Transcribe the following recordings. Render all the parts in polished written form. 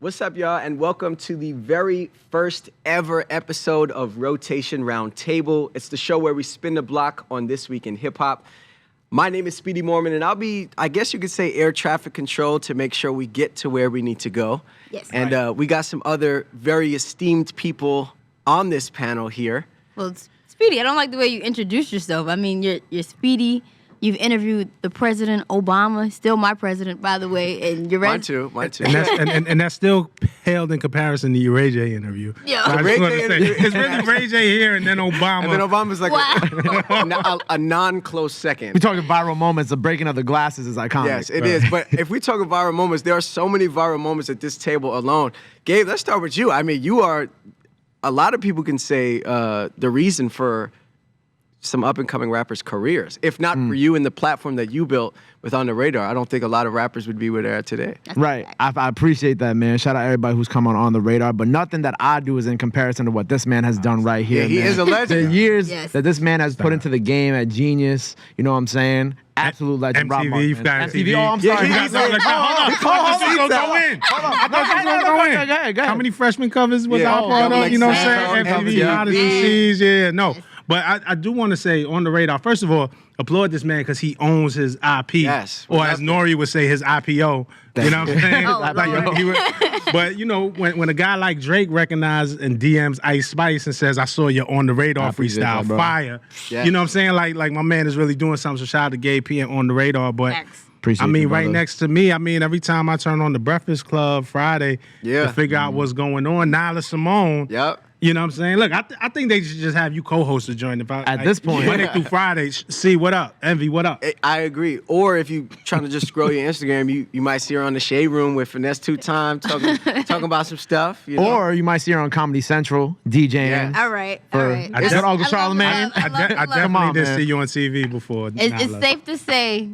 What's up, y'all, and welcome to the very first ever episode of Rotation Roundtable. It's the show where we spin the block on This Week in Hip Hop. My name is Speedy Morman, and I'll be, I guess you could say, air traffic control to make sure we get to where we need to go. Yes. And we got some other very esteemed people on this panel here. Well, Speedy, I don't like the way you introduced yourself. I mean, you're Speedy. You've interviewed the President Obama, still my president, by the way, and you're ready. Mine too. And that's still paled in comparison to your Ray J interview. Yeah. So I Ray just want J to say, interview- it's really Ray J here and then Obama. And then Obama's like Wow. a non-close second. We're talking viral moments. The breaking of the glasses is iconic. Yes, it is. But if we talk about viral moments, there are so many viral moments at this table alone. Gabe, let's start with you. I mean, you are, a lot of people can say the reason for some up-and-coming rappers' careers. If not for you and the platform that you built with On The Radar, I don't think a lot of rappers would be where they're at today. Right. I appreciate that, man. Shout out everybody who's come on The Radar. But nothing that I do is in comparison to what this man has done right here. Yeah, he man. is a legend. The years Yes. that this man has put into the game at Genius, you know what I'm saying? Absolute legend. Rob MTV, you've Markman. got MTV. Oh, I'm Yeah, sorry. he- Hold on. I thought this was gonna go in. I thought this was gonna go in. Go ahead. How many freshman covers was Yeah. I part of? You know what I'm saying? Double MTV, XL, Hottest yeah. MCs, yeah. No. But I do want to say, On The Radar, first of all, applaud this man because he owns his IP. Yes. Or as Nori would say, his IPO. You know what I'm saying? Oh, Lord. But, you know, when a guy like Drake recognizes and DMs Ice Spice and says, I saw your On The Radar I appreciate freestyle, that, bro. fire. Yes. You know what I'm saying? Like my man is really doing something. So shout out to Gabe P and On The Radar. But Facts. Appreciate I mean, you, right brother. next to me, I mean, every time I turn on the Breakfast Club Friday Yeah. to figure out what's going on, Nyla Symone. Yep. You know what I'm saying? Look, I think they should just have you co-host to join. At this point. Monday through Friday, see what up, Envy, what up? I agree. Or if you trying to just scroll your Instagram, you might see her on the Shade Room with Finesse Two Time talking about some stuff. You know? Or you might see her on Comedy Central, DJing. Yes. All right. All right. I just- Uncle Charlemagne. I definitely Come on, did man. see you on TV before. It's Nyla. safe to say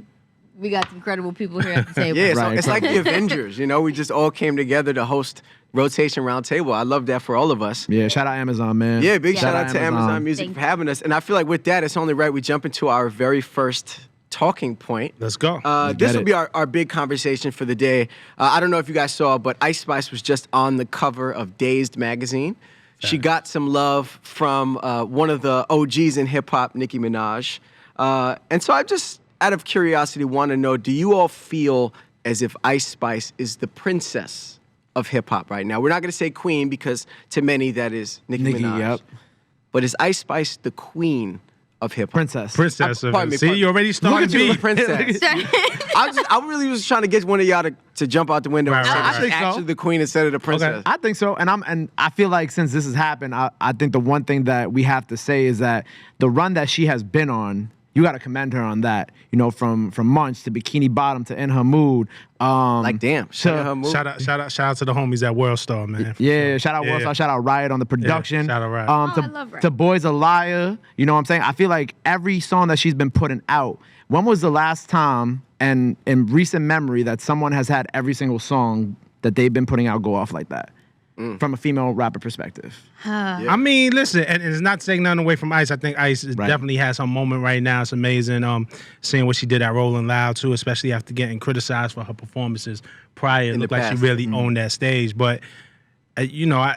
we got some credible people here at the table. Yeah, so Right, it's like the Avengers. You know, we just all came together to host Rotation Roundtable. I love that for all of us. Yeah, shout out Amazon, man. Yeah, big Yeah. shout out to Amazon Music Thank for having us. And I feel like with that, it's only right we jump into our very first talking point. Let's go. This get will it. be our big conversation for the day. I don't know if you guys saw, but Ice Spice was just on the cover of Dazed magazine. She got some love from one of the OGs in hip hop, Nicki Minaj. And so I just, out of curiosity, want to know, do you all feel as if Ice Spice is the princess of hip hop right now? We're not going to say queen because to many that is Nicki Minaj. Yep. But is Ice Spice the queen of hip hop? Princess. Princess of pardon it. me, See, pardon- you already started Look at you, beef. princess. I really was trying to get one of y'all to jump out the window and Right, say right, that right. she's I think so. actually the queen instead of the princess. I think so, and I feel like since this has happened, I think the one thing that we have to say is that the run that she has been on, you got to commend her on that. You know, from Munch to Bikini Bottom to In Her Mood. Like damn, So- her move. Shout out to the homies at World Star, man. Yeah, shout out Yeah. Worldstar, shout out Riot on the production. shout out Riot. I love Riot. To Boy's a Liar. You know what I'm saying? I feel like every song that she's been putting out, when was the last time and in recent memory that someone has had every single song that they've been putting out go off like that? From a female rapper perspective. I mean, listen, and it's not taking nothing away from Ice. I think Ice definitely has her moment right now. It's amazing. Seeing what she did at Rolling Loud too, especially after getting criticized for her performances prior. It In the looked like she past. really owned that stage. But you know,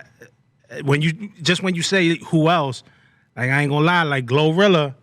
when you say who else, like I ain't gonna lie, like Glorilla.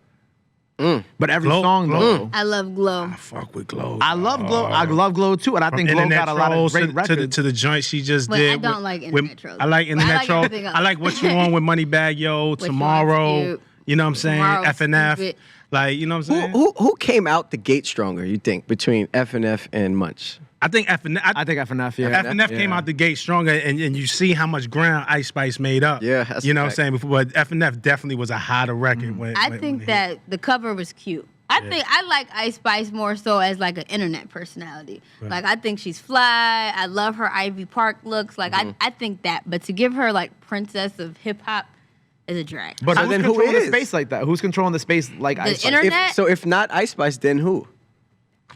But every Glow- song Glow. though. I love Glow. Fuck with Glow. I love Glow. I love Glow too, and I think Glow Internet got a lot of Trolls great to records. the joint she just Wait, did. I don't like Internet Trolls. I like But I Internet like Trolls. everything else. I like What You Want with Moneybag Yo, Which Tomorrow. one's cute? You know what I'm saying? Tomorrow's FNF. stupid. Like, you know what I'm saying? Who came out the gate stronger, you think, between FNF and Munch? I think FNF. I think FNF, yeah. FNF came out the gate stronger, and you see how much ground Ice Spice made up. Yeah, that's you know a what I'm saying. Before, but FNF definitely was a hotter record. I think that the cover was cute. I like Ice Spice more so as like an internet personality. Like I think she's fly. I love her Ivy Park looks. Like I think that. But to give her like princess of hip hop is a drag. But So who's then who controlling the is? space like that? Who's controlling the space like The Ice Spice? internet? If not Ice Spice, then who?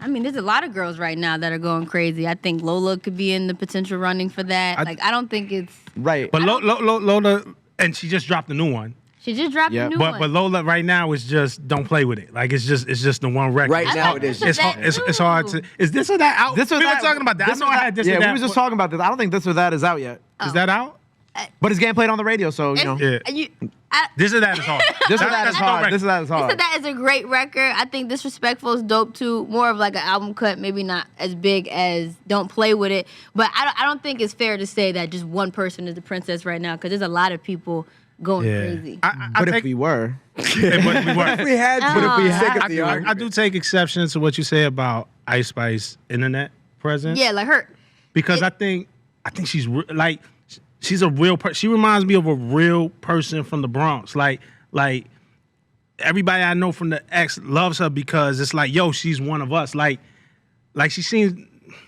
I mean, there's a lot of girls right now that are going crazy. I think Lola could be in the potential running for that. I don't think it's Right. But Lola, and she just dropped a new one. She just dropped a new one. But Lola right now is just don't play with it. Like it's just the one record. Right now it is. It's hard to. Is this or that out? This or we that, were talking about that. I know I had this. Yeah, or that. we were just talking about this. I don't think this or that is out yet. Is that out? But it's getting played on the radio, so you know. Yeah. This or that is hard. This or that is hard. This or that is hard. This or that is a great record. I think Disrespectful is dope too. More of like an album cut, maybe not as big as Don't Play With It. But I don't think it's fair to say that just one person is the princess right now because there's a lot of people going crazy. But if we were. If we had to, but if we had to, I do take exception to what you say about Ice Spice internet presence. Yeah, like her. Because I think she's like she's a real person. She reminds me of a real person from the Bronx. Like everybody I know from the X loves her because it's like, yo, she's one of us. Like she seems.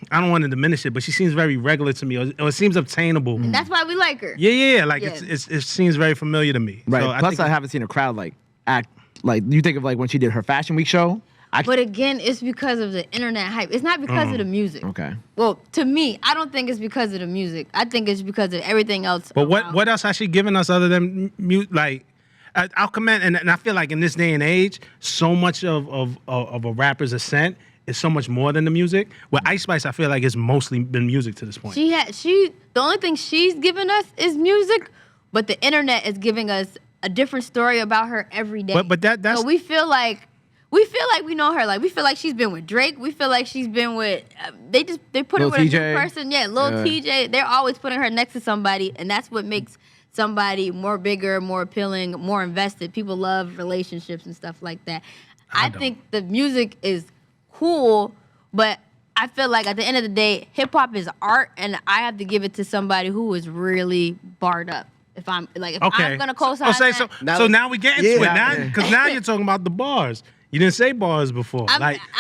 I don't want to diminish it, but she seems very regular to me, or it seems obtainable. And that's why we like her. Yeah. Like it seems very familiar to me. Right. So Plus, I haven't seen a crowd like act like you think of like when she did her Fashion Week show. But again, it's because of the internet hype. It's not because of the music. Okay. Well, to me, I don't think it's because of the music. I think it's because of everything else. But around. what else has she given us other than like? I'll comment, and I feel like in this day and age, so much of a rapper's ascent is so much more than the music. With Ice Spice, I feel like it's mostly been music to this point. The only thing she's given us is music, but the internet is giving us a different story about her every day. But that's so we feel like we know her. Like we feel like she's been with Drake. We feel like she's been with. They put her Lil with TJ. a new person. Yeah, Lil TJ. They're always putting her next to somebody, and that's what makes somebody more bigger, more appealing, more invested. People love relationships and stuff like that. I think the music is cool, but I feel like at the end of the day, hip hop is art, and I have to give it to somebody who is really barred up. If I'm gonna co-sign that. So now we get into it now, Yeah. because now you're talking about the bars. You didn't say bars before.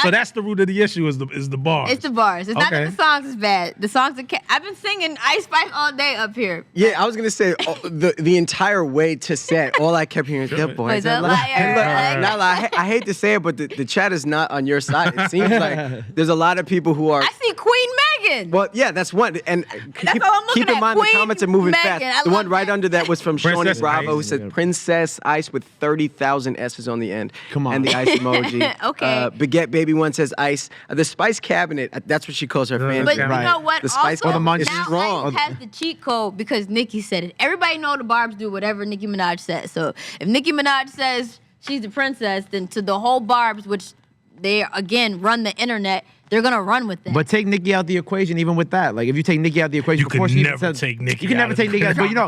So that's the root of the issue is the bars. It's the bars. It's not that the songs is bad. The songs are. I've been singing Ice Spice all day up here. Yeah, I was gonna say the entire way to set, all I kept hearing is the boys are liars. And look, Nyla, I hate to say it, but the chat is not on your side. It seems like there's a lot of people who are. I see Queen Megan. Well, yeah, that's one. And That's all I'm looking keep in at. mind Queen the comments are moving Megan. fast. I The one love right that. under that was from Shawnee Princess Bravo, who Ice. said Princess Ice with 30,000 S's on the end. Come on. And the ice emoji. Okay. Baguette Baby One says Ice. The Spice Cabinet, that's what she calls her fans. But Right. you know what? The Spice also, Cabinet is now strong. Ice has the cheat code because Nicki said it. Everybody know the Barbs do whatever Nicki Minaj says. So if Nicki Minaj says she's the princess, then to the whole Barbs, which they again run the internet, they're gonna run with that. But take Nicki out the equation, even with that. Like if you take Nicki out the equation, You before can she even never says, take Nicki You can out never of take the Nicki out. But you know,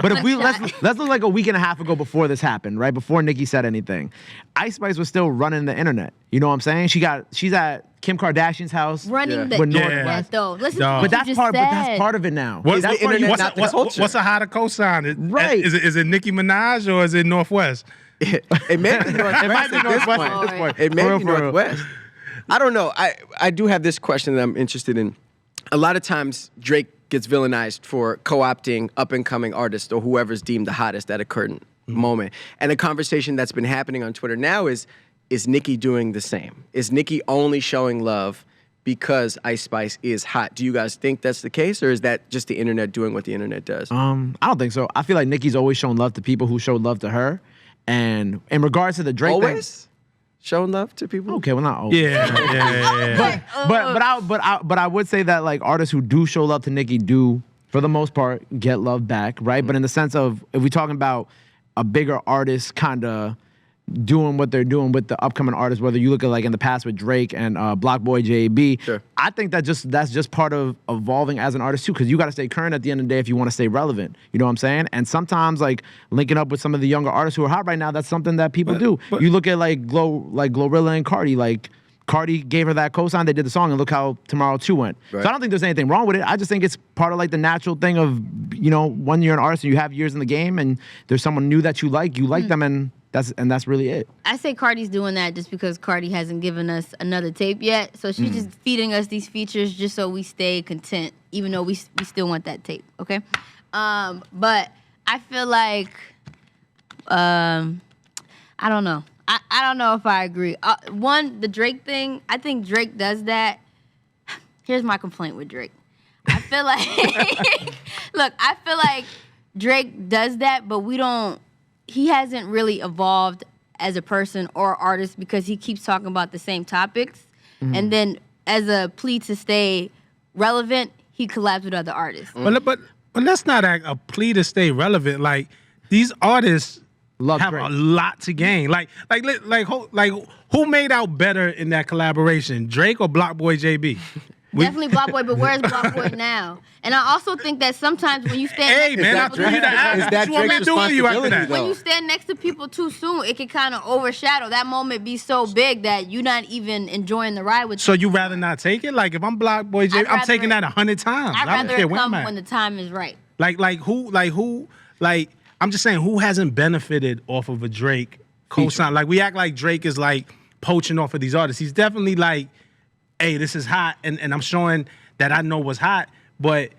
but if we let's look like a week and a half ago before this happened, right? Before Nicki said anything, Ice Spice was still running the internet. You know what I'm saying? She's at Kim Kardashian's house. running the With internet Northwest. though. Listen Dog. to what But you that's part. just But that's said. part of it now. What's the internet not the culture? What's a how to co-sign? Right. Is it Nicki Minaj or is it Northwest? It may be Northwest. It might be at this Northwest point. at this point. It may For be real. Northwest. I don't know. I do have this question that I'm interested in. A lot of times Drake gets villainized for co-opting up-and-coming artists or whoever's deemed the hottest at a current moment. And the conversation that's been happening on Twitter now is Nicki doing the same? Is Nicki only showing love because Ice Spice is hot? Do you guys think that's the case, or is that just the internet doing what the internet does? I don't think so. I feel like Nicki's always shown love to people who showed love to her. And in regards to the Drake thing, Always showing love to people? okay, well not always. Yeah. But I would say that like artists who do show love to Nicki do, for the most part, get love back, right? But in the sense of if we're talking about a bigger artist kind of doing what they're doing with the upcoming artists, whether you look at like in the past with Drake and Block Boy JB, Sure. I think that's just part of evolving as an artist too, because you got to stay current at the end of the day if you want to stay relevant. You know what I'm saying? And sometimes like linking up with some of the younger artists who are hot right now, that's something that people do. You look at like Glorilla and Cardi, like Cardi gave her that cosign, they did the song, and look how Tomorrow 2 went. Right. So I don't think there's anything wrong with it. I just think it's part of like the natural thing of, you know, when you're an artist and you have years in the game and there's someone new that you like them, and that's really it. I say Cardi's doing that just because Cardi hasn't given us another tape yet. So she's just feeding us these features just so we stay content, even though we still want that tape, okay? But I feel like, I don't know. I don't know if I agree. One, the Drake thing, I think Drake does that. Here's my complaint with Drake. I feel like, look, I feel like Drake does that, but we don't, he hasn't really evolved as a person or artist because he keeps talking about the same topics. And then as a plea to stay relevant, he collabs with other artists. But let's not act a plea to stay relevant. Like, these artists have Drake. a lot to gain. Like who made out better in that collaboration, Drake or Block Boy JB? Definitely Block Boy, but where's Block Boy now? And I also think that sometimes when you stand Hey, next man, to I people told you to ask. Is that What you want me Drake's to do with you after responsibility, that? though? when you stand next to people too soon, it can kind of overshadow that moment. Be so big that you're not even enjoying the ride with. So you rather not take it? Like, if I'm Block Boy JB, I'm rather taking it- that 100 times. I'd I don't rather care it where I'm come at. when the time is right. Who I'm just saying, who hasn't benefited off of a Drake cosign? Like, we act like Drake is like poaching off of these artists. He's definitely like, hey, this is hot, and I'm showing that I know what's hot, but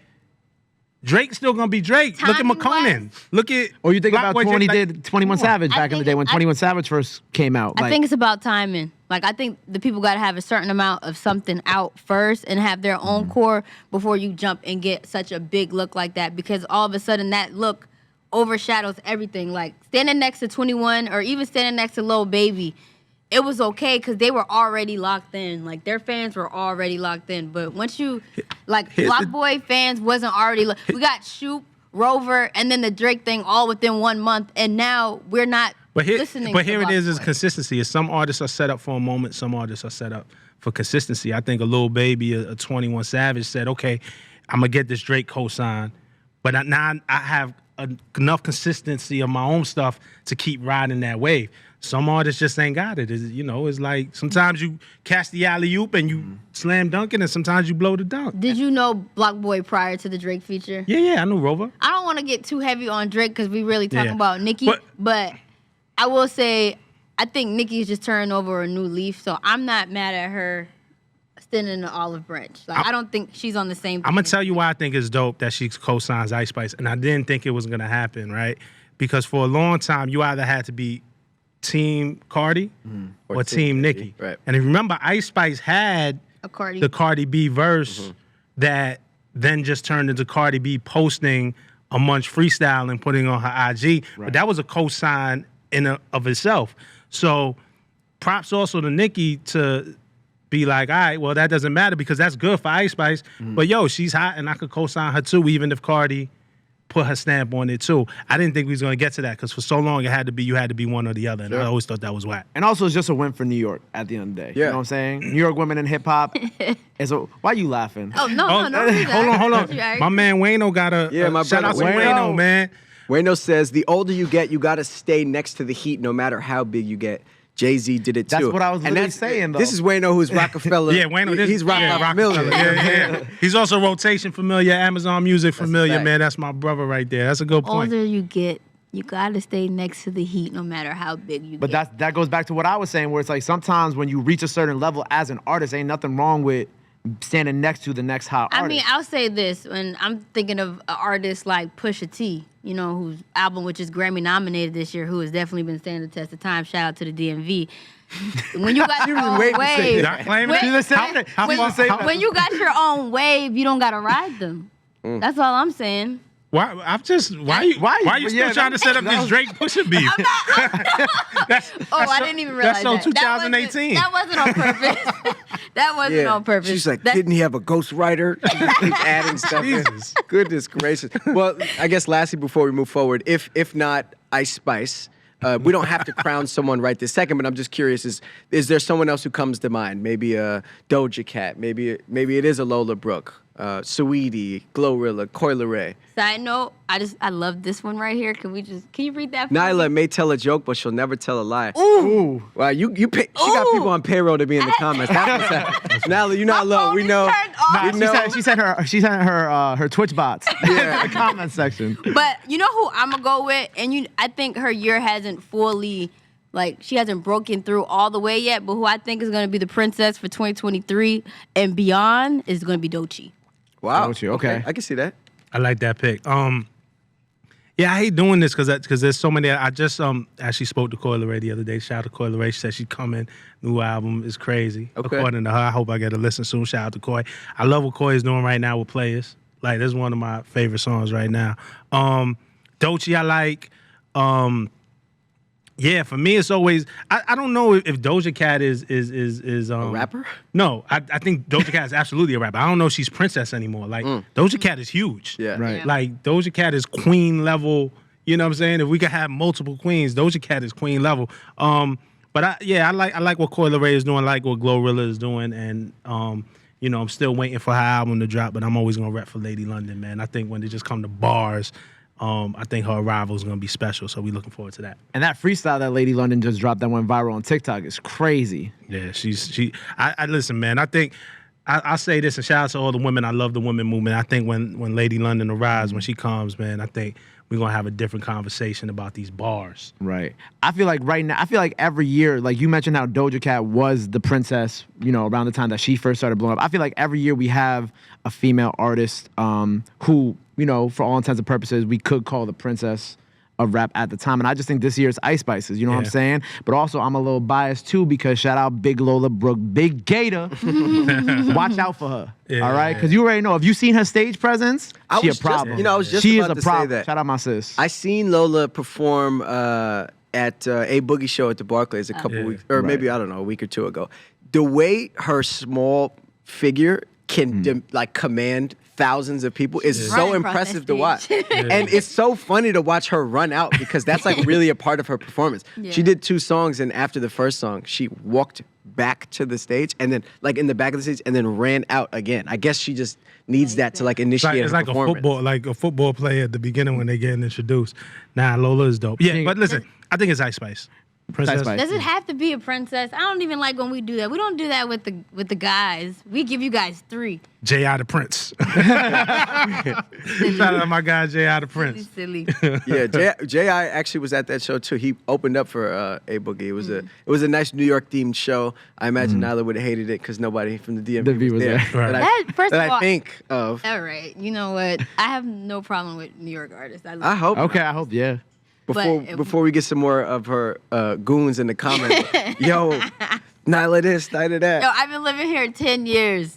Drake's still gonna be Drake. Look at Timing-wise- McConan. Look at Or you think Block about Boy when he Drake, did 21 Savage I back in the think- day when 21 Savage first came out. I think it's about timing. Like, I think the people got to have a certain amount of something out first and have their own core before you jump and get such a big look like that, because all of a sudden that look overshadows everything. Like, standing next to 21 or even standing next to Lil Baby, it was okay because they were already locked in. Like, their fans were already locked in. But once you, like, Here's Block the- Boy fans wasn't already, we got Shoop, Rover, and then the Drake thing all within 1 month, and now we're not listening to here it Block is Boy. consistency. Is some artists are set up for a moment, some artists are set up for consistency. I think a Lil Baby, a 21 Savage said, okay, I'm gonna get this Drake cosign, but now I have enough consistency of my own stuff to keep riding that wave. Some artists just ain't got it. It's like sometimes you catch the alley-oop and you slam dunk it, and sometimes you blow the dunk. Did you know Block Boy prior to the Drake feature? Yeah, I knew Rover. I don't want to get too heavy on Drake because we really talking Yeah. about Nicki, but I will say I think Nicki's just turning over a new leaf, so I'm not mad at her standing in the olive branch. Like, I don't think she's on the same. I'm gonna tell you why I think it's dope that she co-signs Ice Spice, and I didn't think it was gonna happen, right? Because for a long time, you either had to be Team Cardi or Team Nicki. Right. And if you remember, Ice Spice had A Cardi. the Cardi B verse that then just turned into Cardi B posting a Munch freestyle and putting on her IG. But that was a co-sign of itself. So props also to Nicki to be like, all right, well, that doesn't matter because that's good for Ice Spice. But yo, she's hot and I could co-sign her too, even if Cardi put her stamp on it too. I didn't think we was gonna get to that because for so long you had to be one or the other, and I always thought that was whack. And also, it's just a win for New York at the end of the day. You Yeah. know what I'm saying? New York women in hip hop. Why you laughing? Oh no, Oh, no, do that. hold on. Don't you, Eric? My man Wayno got a my shout out to brother Wayno, man. Wayno says, the older you get, you got to stay next to the heat no matter how big you get. Jay-Z did it too. That's what I was And literally saying, though. This is Wayno, who's Rockefeller. Yeah, Wayno. He's Rockefeller. Yeah. He's also Rotation familiar, Amazon Music familiar, fact. man. That's my brother right there. That's a good point. Older you get, you gotta stay next to the heat no matter how big you But get. that goes back to what I was saying, where it's like sometimes when you reach a certain level as an artist, ain't nothing wrong with standing next to the next hot I artist. mean, I'll say this, when I'm thinking of an artist like Pusha T, you know, whose album, which is Grammy nominated this year, who has definitely been standing the test of time. Shout out to the DMV. When you got your own waiting to say wave, that. Claiming when, it? She's saying it. How She's far- saying how- it. when you got your own wave, you don't gotta ride them. That's all I'm saying. Why you still Yeah, trying to set up that this was- Drake Pusha beef? I didn't even realize that's so that. 2018. That wasn't on purpose. That wasn't on purpose. She's like, That- didn't he have a ghostwriter? Keep adding stuff. in. Jesus. Goodness gracious. Well, I guess lastly, before we move forward, if not Ice Spice, we don't have to crown someone right this second, but I'm just curious: is there someone else who comes to mind? Maybe a Doja Cat. Maybe it is a Lola Brooke, Saweetie, Glorilla, Coil Ray. Side note, I love this one right here. Can you read that for Nyla me? may tell a joke, but she'll never tell a lie. Ooh. Wow, she got people on payroll to be in the comments. That's what's happening. Nyla, you're not My alone. phone We is know. turned off. We know. She sent her Twitch bots in the comment section. But you know who I'm gonna go with, and I think her year hasn't fully, she hasn't broken through all the way yet. But who I think is gonna be the princess for 2023 and beyond is gonna be Doechii. Wow. Doechii, okay. I can see that. I like that pick. Yeah, I hate doing this because there's so many. I just actually spoke to Coil Ray the other day. Shout out to Coil Ray. She said she's coming. New album is crazy. Okay. According to her, I hope I get to listen soon. Shout out to Coy. I love what Coy is doing right now with Players. Like, that's one of my favorite songs right now. Doechii I like. Yeah, for me, it's always. I don't know if Doja Cat is A rapper? No, I think Doja Cat is absolutely a rapper. I don't know if she's princess anymore. Like Doja Cat is huge. Yeah. Right. Yeah. Like Doja Cat is queen level. You know what I'm saying? If we could have multiple queens, Doja Cat is queen level. But I like what Coi Leray is doing. I like what Glorilla is doing, and you know, I'm still waiting for her album to drop. But I'm always gonna rep for Lady London, man. I think when they just come to bars. I think her arrival is going to be special, so we're looking forward to that. And that freestyle that Lady London just dropped that went viral on TikTok is crazy. Yeah, I listen, man. I think I say this, and shout out to all the women. I love the women movement. I think when Lady London arrives, when she comes, man, I think we're going to have a different conversation about these bars. Right. I feel like right now, every year, like you mentioned how Doja Cat was the princess, you know, around the time that she first started blowing up. I feel like every year we have a female artist who, you know, for all intents and purposes, we could call the princess of rap at the time. And I just think this year it's Ice Spices, you know what I'm saying? But also I'm a little biased too because shout out Big Lola Brooke, Big Gator. Watch out for her. Yeah. All right? Because you already know, if you seen her stage presence, she a problem. I was just she about is a to problem. say that. Shout out my sis. I seen Lola perform at a Boogie show at the Barclays a couple weeks, or maybe, I don't know, a week or two ago. The way her small figure can like command thousands of people is so Running across impressive that to watch. stage. And it's so funny to watch her run out because that's like really a part of her performance. Yeah. She did 2 songs, and after the first song, she walked back to the stage and then like in the back of the stage and then ran out again. I guess she just needs that to like initiate It's her like performance. a football player at the beginning when they get introduced. Nah, Lola is dope. Yeah, but listen, I think it's Ice Spice. Princess. Ice Spice. Does it have to be a princess? I don't even like when we do that. We don't do that with the guys. We give you guys 3. J.I. the Prince. Shout out to my guy J.I. the Prince. Silly. Yeah, J.I. actually was at that show too. He opened up for A Boogie. It was a nice New York themed show. I imagine Nyla would have hated it because nobody from the DMV was there. Right. That I think of. All right. You know what? I have no problem with New York artists. I hope. Okay, not. I hope, yeah. Before we get some more of her goons in the comments, yo, Nyla this, Nyla that. Yo, I've been living here 10 years.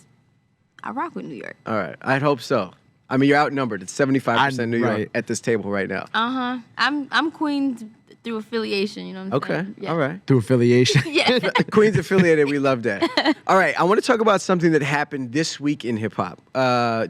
I rock with New York. All right, I'd hope so. I mean, you're outnumbered. It's 75% New York right. at this table right now. I'm Queens through affiliation. You know what I'm saying? Okay, all right. Through affiliation. Yeah. Queens affiliated, we love that. All right, I want to talk about something that happened this week in hip hop.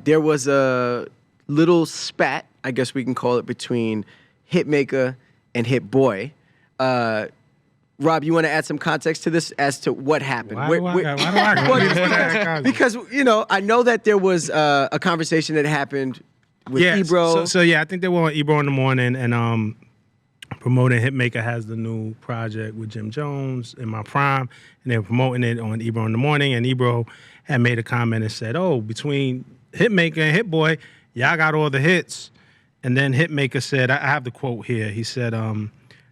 There was a little spat, I guess we can call it, between Hitmaka and Hit Boy. Rob, you want to add some context to this as to what happened? Why do I Because, you know, I know that there was a conversation that happened with Ebro. So I think they were on Ebro in the morning and promoting Hitmaka has the new project with Jim Jones in my prime, and they were promoting it on Ebro in the morning, and Ebro had made a comment and said, oh, between Hitmaka and Hit Boy, y'all got all the hits. And then Hitmaka said, I have the quote here. He said,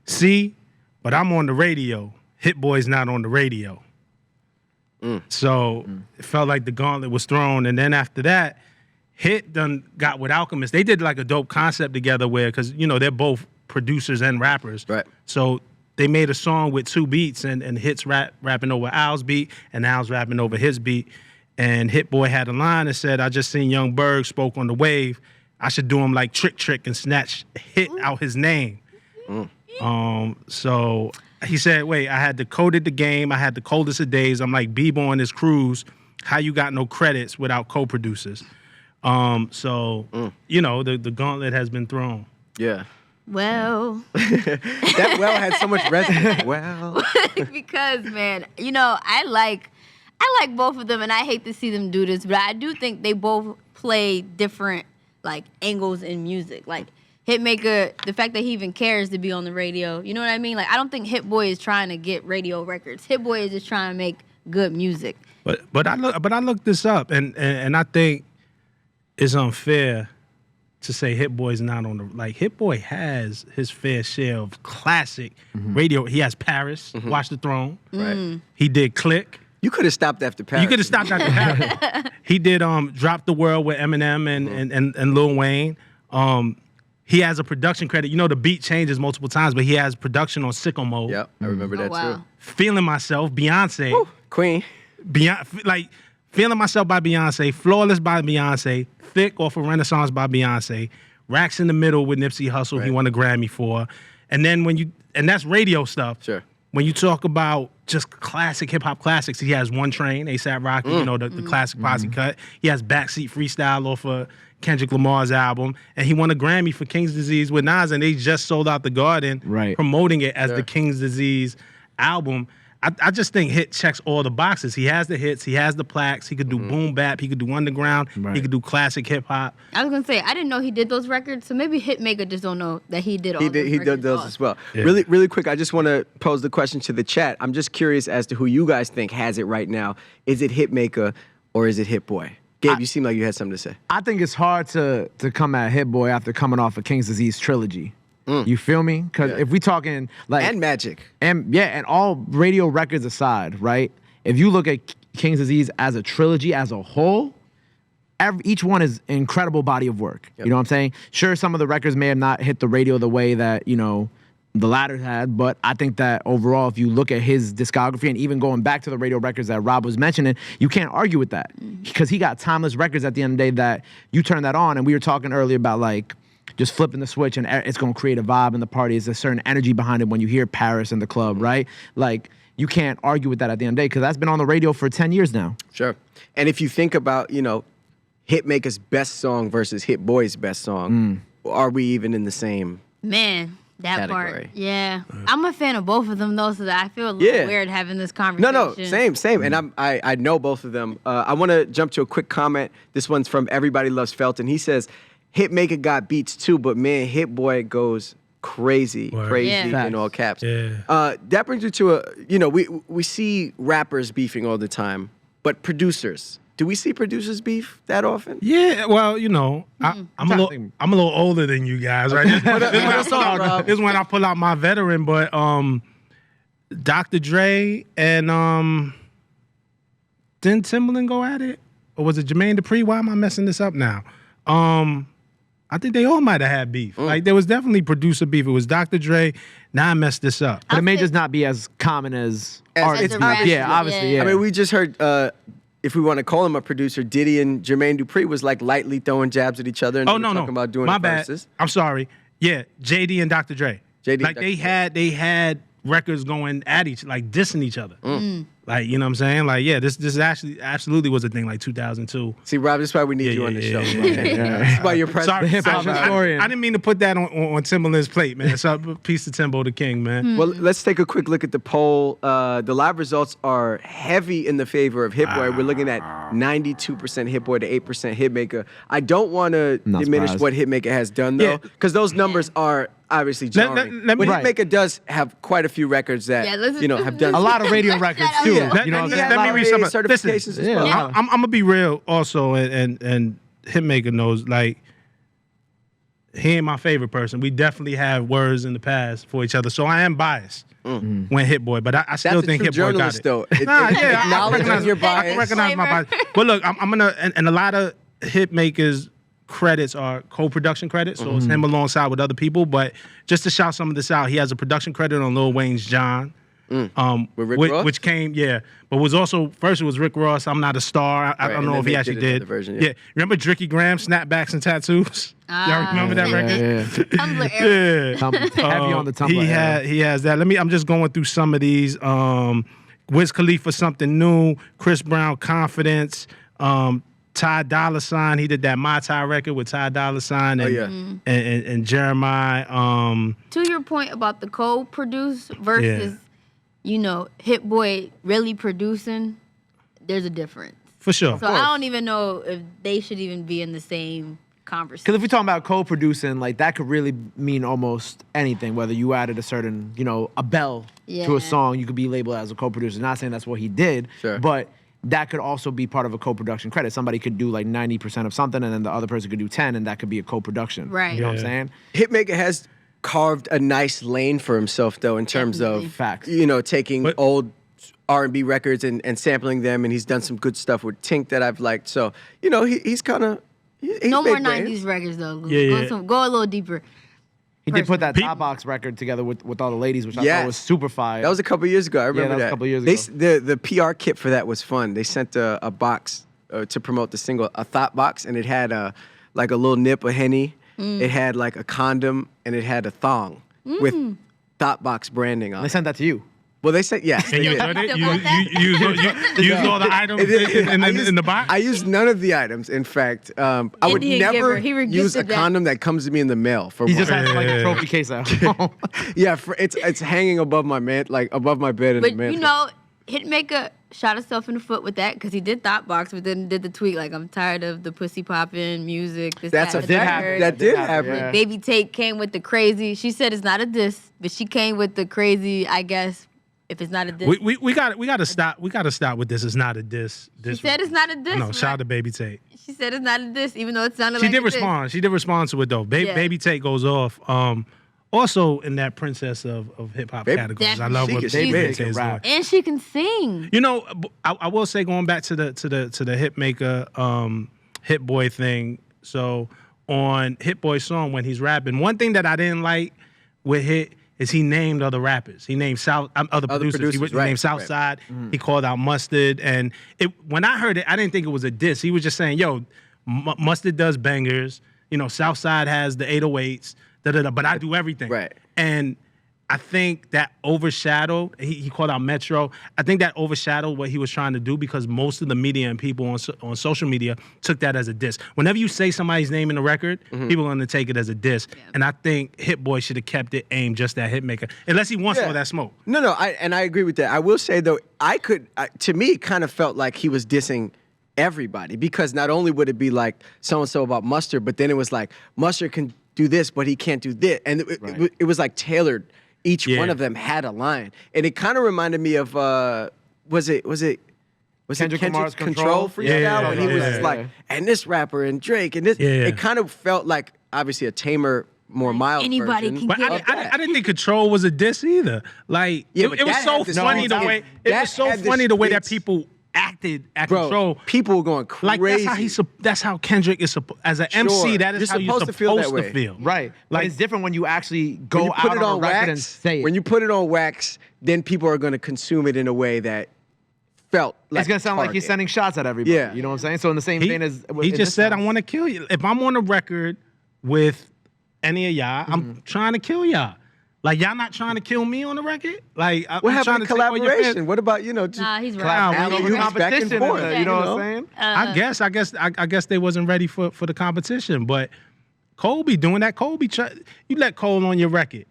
see, but I'm on the radio. Hit Boy's not on the radio. So it felt like the gauntlet was thrown. And then after that, Hit done got with Alchemist. They did like a dope concept together where, because, you know, they're both producers and rappers. Right. So they made a song with 2 beats and Hit's rapping over Al's beat and Al's rapping over his beat. And Hit Boy had a line that said, I just seen Young Berg spoke on the wave. I should do him like Trick and snatch Hit out his name. So he said, wait, I had decoded the game. I had the coldest of days. I'm like Bieber on his cruise. How you got no credits without co-producers? You know, the gauntlet has been thrown. Yeah. Well. That well had so much resonance. Well. Because, man, you know, I like both of them, and I hate to see them do this, but I do think they both play different, like, angles in music. Like, Hitmaka, the fact that he even cares to be on the radio, you know what I mean? Like, I don't think Hit Boy is trying to get radio records. Hit Boy is just trying to make good music. But I looked this up, and I think it's unfair to say Hit Boy's not on the, like, Hit Boy has his fair share of classic radio. He has Paris, Watch the Throne. Right. He did Click. You could have stopped after Paris. You could have stopped after Paris. He did Drop the World with Eminem and Lil Wayne. He has a production credit. You know, the beat changes multiple times, but he has production on Sicko Mode. Yep, I remember that wow. too. Feeling Myself, Beyonce. Woo, Queen. Feeling Myself by Beyonce, Flawless by Beyonce, Thick off of Renaissance by Beyonce, Racks in the Middle with Nipsey Hussle, he won a Grammy for. And then and that's radio stuff. Sure. When you talk about just classic hip hop classics, he has One Train, A$AP Rocky, the classic posse cut. He has Backseat Freestyle off of Kendrick Lamar's album, and he won a Grammy for King's Disease with Nas, and they just sold out the Garden, promoting it as the King's Disease album. I just think Hit checks all the boxes. He has the hits, he has the plaques, he could do boom bap, he could do underground, he could do classic hip hop. I was gonna say I didn't know he did those records, so maybe Hitmaker just don't know that he did all. He did those as well. Yeah. Really quick, I just want to pose the question to the chat. I'm just curious as to who you guys think has it right now. Is it Hitmaker or is it Hit Boy? Gabe, you seem like you had something to say. I think it's hard to come at Hit Boy after coming off a King's Disease trilogy. You feel me? Because if we talking like and Magic and all radio records aside, right? If you look at King's Disease as a trilogy as a whole, each one is an incredible body of work. You know what I'm saying? Sure, some of the records may have not hit the radio the way that the latter had, but I think that overall, if you look at his discography and even going back to the radio records that Rob was mentioning, you can't argue with that because he got timeless records at the end of the day that you turn that on. And we were talking earlier about like just flipping the switch and it's going to create a vibe in the party. There's a certain energy behind it when you hear Paris in the club, right? Like you can't argue with that at the end of the day because that's been on the radio for 10 years now. Sure. And if you think about, Hitmaker's best song versus Hit Boy's best song, are we even in the same that category? Part? Yeah. I'm a fan of both of them though, so that I feel a little weird having this conversation. No, same. And I know both of them. I want to jump to a quick comment. This one's from Everybody Loves Felton. He says, Hitmaker got beats too, but man, Hit Boy goes crazy in all caps. Yeah. That brings me to we see rappers beefing all the time, but producers, do we see producers beef that often? Yeah, well, I'm a little older than you guys, right? This is when I pull out my veteran, but Dr. Dre and didn't Timbaland go at it? Or was it Jermaine Dupri? Why am I messing this up now? I think they all might have had beef. Like there was definitely producer beef. It was Dr. Dre. Now I messed this up. But it may just not be as common as artists. Yeah, obviously. I mean, we just heard, if we want to call him a producer, Diddy and Jermaine Dupri was like lightly throwing jabs at each other and talking about doing My the bad. verses. I'm sorry. Yeah, JD and Dr. Dre. Like they had records going at like dissing each other. Like, you know what I'm saying? Like, yeah, this actually absolutely was a thing like 2002. See, Rob, this is why we need you on the show. That's why you're present. Sorry, the hip-hop historian. I didn't mean to put that on Timbaland's plate, man. So peace to Timbo the King, man. Well, let's take a quick look at the poll. The live results are heavy in the favor of Hit Boy. We're looking at 92% Hit Boy to 8% Hitmaker. I don't want to diminish what Hitmaker has done, though, because those numbers are obviously jarring. But Hitmaker does have quite a few records that have done a lot of radio records too. Let me read some certifications as well. I'm gonna be real also, and Hitmaker knows, like, he ain't my favorite person. We definitely have words in the past for each other, so I am biased when Hit Boy, but I still think Hit Boy got it. Though. I recognize your bias. I recognize my bias. But look, I'm gonna, and a lot of Hitmaker's credits are co-production credits, so it's him alongside with other people. But just to shout some of this out, he has a production credit on Lil Wayne's John. With Rick Ross? Which came, but was also, first it was Rick Ross, I'm Not a Star. I don't know if he actually did. Version, Remember Dricky Graham, Snapbacks and Tattoos? Y'all remember that record? Tumblr era. Heavy on the Tumblr. He has that. I'm just going through some of these. Wiz Khalifa, Something New, Chris Brown, Confidence, Ty Dolla $ign, he did that My Ty record with Ty Dolla $ign and Jeremiah. To your point about the co-produce versus Hit Boy really producing, there's a difference. For sure. So I don't even know if they should even be in the same conversation. Because if we're talking about co-producing, like that could really mean almost anything. Whether you added a certain, a bell to a song, you could be labeled as a co-producer. Not saying that's what he did, but that could also be part of a co-production credit. Somebody could do like 90% of something, and then the other person could do 10, and that could be a co-production. Right. You know what I'm saying? Hitmaker has carved a nice lane for himself, though, in terms of facts. Taking old R&B records and sampling them, and he's done some good stuff with Tink that I've liked. So he's kind of no more '90s records though. Go a little deeper. He did put that Top Box record together with all the ladies, which I thought was super fire. That was a couple years ago. I remember that was a couple years ago. The PR kit for that was fun. They sent a box to promote the single, a thought box, and it had like a little nip of Henny. It had like a condom, and it had a thong. with Thoughtbox branding on They it. sent that to you. Well, they said yes. And They you did. enjoyed it? Still You got that? used all the items in the box? I used none of the items. In fact, I would Indian never giver. He use a regifted that. condom that comes to me in the mail. For He just one. has like a trophy case at home. Yeah, it's hanging above my above my bed in the But mantle. you know, Hitmaka shot himself in the foot with that because he did Thoughtbox, but then did the tweet like, "I'm tired of the pussy popping music." This, That's that, a the fact. third." That did happen. yeah. Baby Tate came with the crazy. She said it's not a diss, but she came with the crazy. I guess if it's not a diss, We got to stop with this. It's not a diss. she said it's not a diss. No, shout out right? to Baby Tate. She said it's not a diss, even though it sounded She like did a diss. respond. She did respond to it though. Yeah. Baby Tate goes off. Also in that princess of hip hop Baby- categories. I love She what can- Baby she Tate's can doing. rap. And she can sing. You know, I will say going back to the Hitmaker Hit Boy thing. So on Hit Boy's song when he's rapping, one thing that I didn't like with Hit is he named other rappers. He named other producers. He right, named Southside. He called out Mustard, and when I heard it, I didn't think it was a diss. He was just saying, "Yo, Mustard does bangers. You know, Southside has the 808s. But I do everything." Right. And I think that overshadowed, he called out Metro. I think that overshadowed what he was trying to do because most of the media and people on social media took that as a diss. Whenever you say somebody's name in the record, people are going to take it as a diss. Yeah. And I think Hit Boy should have kept it aimed just at Hitmaker, unless he wants all that smoke. No, I agree with that. I will say though, to me, it kind of felt like he was dissing everybody because not only would it be like so and so about Mustard, but then it was like Mustard can do this, but he can't do this, and it was like tailored. Each one of them had a line, and it kind of reminded me of was it Kendrick Lamar's Control freestyle Yeah, when he was yeah. like, and this rapper and Drake and this. Yeah. It kind of felt like obviously a tamer, more mild Anybody version. can But get of it. that. I didn't think Control was a diss either. Like Yeah, it but was that so had the funny the streets. way That was so had the funny the way that streets. people acted at Bro, Control. people were going Like crazy. that's how Kendrick is as an MC. Sure. That is You're how you're supposed to feel that supposed way. to feel. Right. But Like it's different when you actually When go you put out it on a on record and wax, say it. when you put it on wax, then people are going to consume it in a way that felt like it's gonna sound like he's Target. sending shots at everybody. Yeah. You know what I'm saying? So in the same He, vein as he in just this said, "I sense. want to kill you." If I'm on a record with any of y'all, I'm trying to kill y'all. Like y'all not trying to kill me on the record. Like I'm What trying happened to to take all your fans. collaboration? What about just Nah, he's right. Clap Nah, over we- back and competition. forth, You know what you know? I'm saying? I guess they wasn't ready for the competition. But Cole be doing that. You let Cole on your record.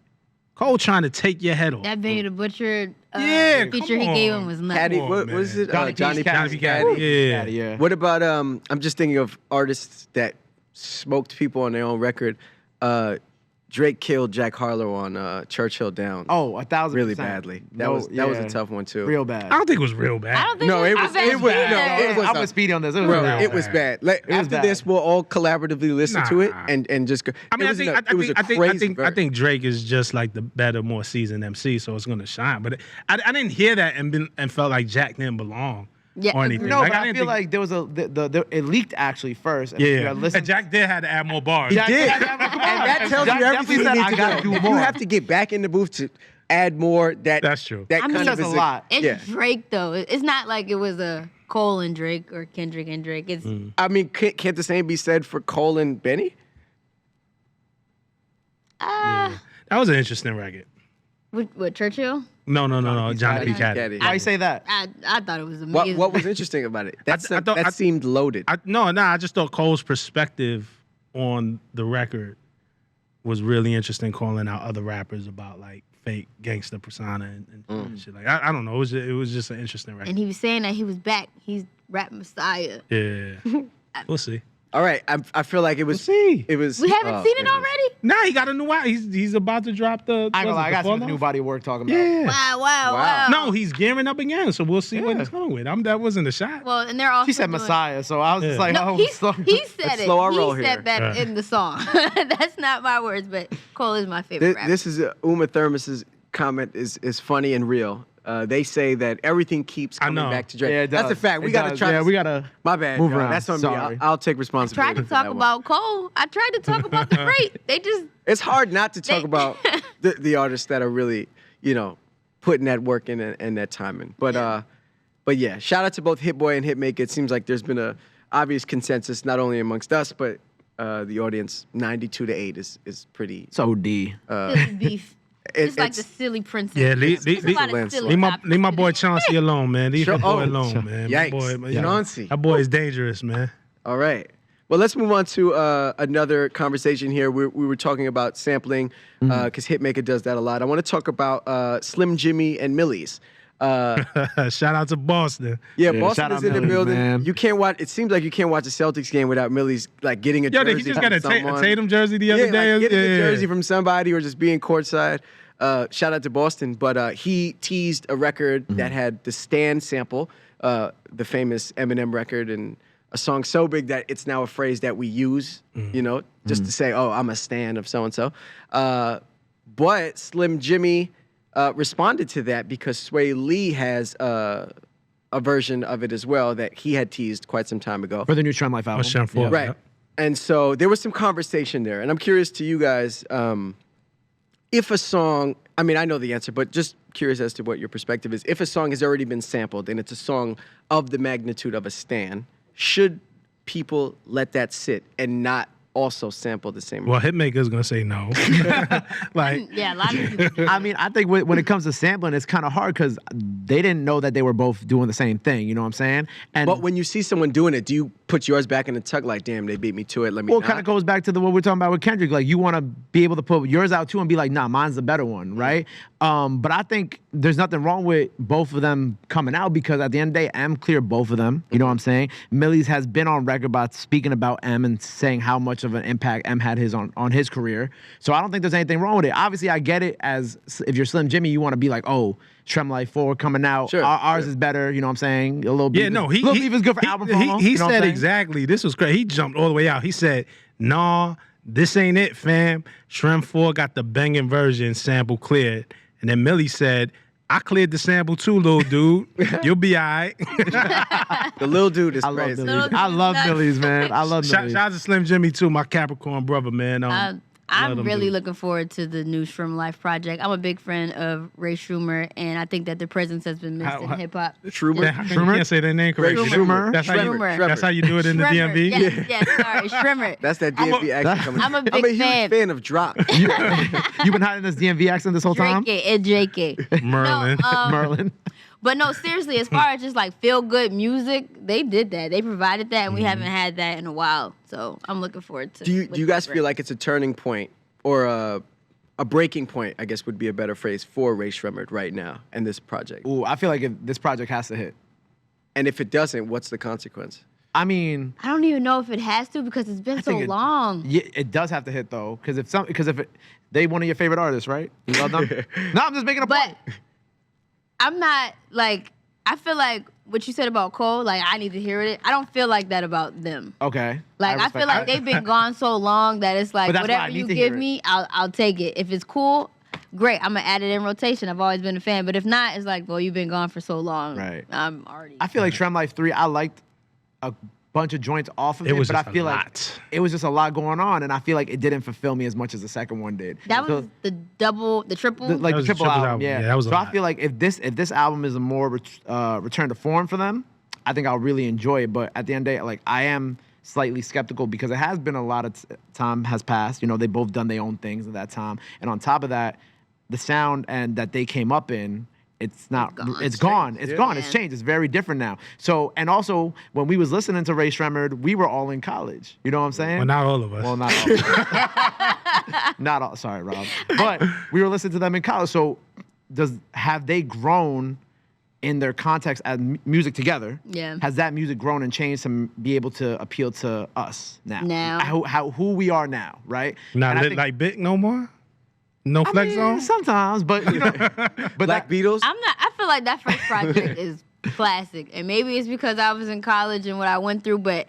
Cole trying to take your head off. That Benny the Butcher Yeah, feature come he gave on. him was nuts. Caddy? Come on, What was man. it? Johnny P. Caddy. Yeah. Yeah. What about I'm just thinking of artists that smoked people on their own record. Drake killed Jack Harlow on Churchill Downs. Oh, 1,000%. really badly. That was a tough one too. Real bad. I don't think it was real bad. I don't think No, it I was- bet it was- you no, either. it was- I'm with Speedy on this. It was Bro, real it was bad. Like was after bad. this, we'll all collaboratively listen to it Nah. and just go. I mean, it was I think Drake is just like the better, more seasoned MC, so it's gonna shine. But I didn't hear that and felt like Jack didn't belong Yeah, or anything. No, Like, but I didn't feel think- like there was it leaked actually first. And if you yeah. had listened- And Jack did have to add more bars. He Jack- did, Jack- and that tells Jack you everything definitely you said, need "I to gotta know. do If more." you have to get back in the booth to add more. That's true. That I mean, kind of says is a lot. It's Yeah. Drake though. It's not like it was a Cole and Drake or Kendrick and Drake. It's I mean, can't the same be said for Cole and Benny? That was an interesting record. what Churchill? No, Johnny P. Caddy. Caddy. Why you say that? I thought it was amazing. What was interesting about it? I thought- That seemed loaded. I just thought Cole's perspective on the record was really interesting, calling out other rappers about like fake gangster persona and shit. Like I don't know, it was just an interesting record. And he was saying that he was back. He's rap messiah. Yeah, we'll see. All right, I feel like it was. We'll see. It was. We haven't oh, seen it goodness. already. Nah, he got a new album. He's about to drop the. I ain't gonna lie, I got some follow? new body work talking about. Yeah. Wow. No, he's gearing up again, so we'll see what Yeah. he's coming with. That wasn't a shot. Well, and they're also. She said doing- Messiah, so I was just Yeah. like, No, oh, he slow. said Let's it. slow our He roll said here. that Yeah. in the song. That's not my words, but Cole is my favorite rapper. This is Uma Thurman's comment is funny and real. They say that everything keeps I coming know. back to Drake. Yeah, it That's a does. fact. We It gotta does. try. Yeah, to, we gotta My bad. move y'all. around. That's on me. Sorry. I'll take Tried responsibility. to for talk that one. about Cole. I tried to talk about the great. They just It's hard not to talk They- about the artists that are really, putting that work in and that time in. But yeah, shout out to both Hit Boy and Hitmaker. It seems like there's been a obvious consensus not only amongst us but the audience. 92-8 is pretty. So D. this beef. It's like the silly princess. Yeah, It's a lot of silly leave my boy topics. Chauncey alone, man. Leave Sure. that boy Oh, alone, man. My yikes. boy, Chauncey. that boy is dangerous, man. All right. Well, let's move on to another conversation here. We were talking about sampling because Hitmaka does that a lot. I want to talk about Slim Jimmy and Millie's. Shout out to Boston. Yeah, shout Boston out is in the Millie's, building. man. You can't watch. It seems like you can't watch a Celtics game without Millie's like getting a Yo, jersey. he just from got a someone. Tatum jersey the other day. Like getting a Yeah. jersey from somebody or just being courtside. Shout out to Boston, but he teased a record that had the Stan sample, the famous Eminem record, and a song so big that it's now a phrase that we use, you know, just to say, oh, I'm a stan of so-and-so. But Slim Jimmy responded to that because Sway Lee has a version of it as well that he had teased quite some time ago. For the new Trend Life album. Shem Ford, Right. yep. And so there was some conversation there. And I'm curious to you guys, if a song, I mean, I know the answer, but just curious as to what your perspective is. If a song has already been sampled and it's a song of the magnitude of a stan, should people let that sit and not also sample the same? Well, Hitmaker's gonna say no. Like, Yeah, a lot of people do. I mean, I think when it comes to sampling, it's kind of hard because they didn't know that they were both doing the same thing. You know what I'm saying? And But when you see someone doing it, do you put yours back in the tuck like, damn, they beat me to it, let me well, it not? kind of goes back to what we're talking about with Kendrick. Like, you want to be able to put yours out too and be like, nah, mine's the better one, right? But I think there's nothing wrong with both of them coming out because at the end of the day, M cleared both of them. You know what I'm saying? Millie's has been on record about speaking about M and saying how much of an impact M had on his career. So I don't think there's anything wrong with it. Obviously, I get it as if you're Slim Jimmy, you want to be like, oh, Trem Life 4 coming out. Sure, Ours is better. You know what I'm saying? A little beef. yeah, no, Little Beef is good for album promo. He you know what I'm said saying? exactly. This was crazy. He jumped all the way out. He said, nah, this ain't it, fam. Shrem 4 got the banging version sample cleared. And then Millie said, I cleared the sample too, little dude. You'll be all right. The little dude is I love crazy. Millie's. I love Millie's, man. I love Shout Millie's. out to Slim Jimmy too, my Capricorn brother, man. I'm Let 'em really do it. looking forward to the new Shroom Life project. I'm a big fan of Ray Schumer, and I think that their presence has been missed How- in hip hop. Schumer? Yeah, you can't say their name correctly. Schumer. That's how, Schumer. that's how you do it in the Shrimmer. DMV. Yes, sorry, Shrimmer. That's that DMV accent coming. I'm a I'm big a huge fan. fan of Drop. You've been hiding this DMV accent this whole time? Drake and JK. Merlin. No, Merlin. But no, seriously, as far as just like feel good music, they did that. They provided that, and we haven't had that in a while. So I'm looking forward to. Do you what guys they feel bring. like it's a turning point or a breaking point, I guess would be a better phrase, for Ray Shremmerd right now and this project? Ooh, I feel like this project has to hit. And if it doesn't, what's the consequence? I mean, I don't even know if it has to because it's been so think it- long. yeah, it does have to hit though, because they one of your favorite artists, right? You love them? No, I'm just making a But point. I'm not like, I feel like what you said about Cole, like I need to hear it. I don't feel like that about them. Okay. Like I feel like they've been gone so long that it's like But that's why I whatever need you to hear give it. me, I'll take it. If it's cool, great. I'm gonna add it in rotation. I've always been a fan. But if not, it's like, well, you've been gone for so long. Right. I'm already. I feel like Trem Life 3, I liked a bunch of joints off of it, It was but I just a feel like lot. it was just a lot going on, and I feel like it didn't fulfill me as much as the second one did. that So- was the double, the triple. like That the was triple the triple album, album. yeah. Yeah, that was a so I lot. feel like if this album is a more return to form for them, I think I'll really enjoy it. But at the end of the day, like I am slightly skeptical because it has been a lot of time has passed. You know, they both done their own things at that time, and on top of that, the sound and that they came up in. It's not. gone. It's gone. It's Yeah. gone. It's Yeah. changed. It's very different now. So, and also when we was listening to Ray Shremmerd, we were all in college. You know what I'm saying? Well, not all of us. Well, not all. Not all. Sorry, Rob. But we were listening to them in college. So, have they grown in their context as music together? Yeah. Has that music grown and changed to be able to appeal to us now? Now. Who we are now, right? Not And I lit think- like Big no more? No I flex mean, on? sometimes, but you know, but Black that, Beatles? I feel like that first project is classic. And maybe it's because I was in college and what I went through, but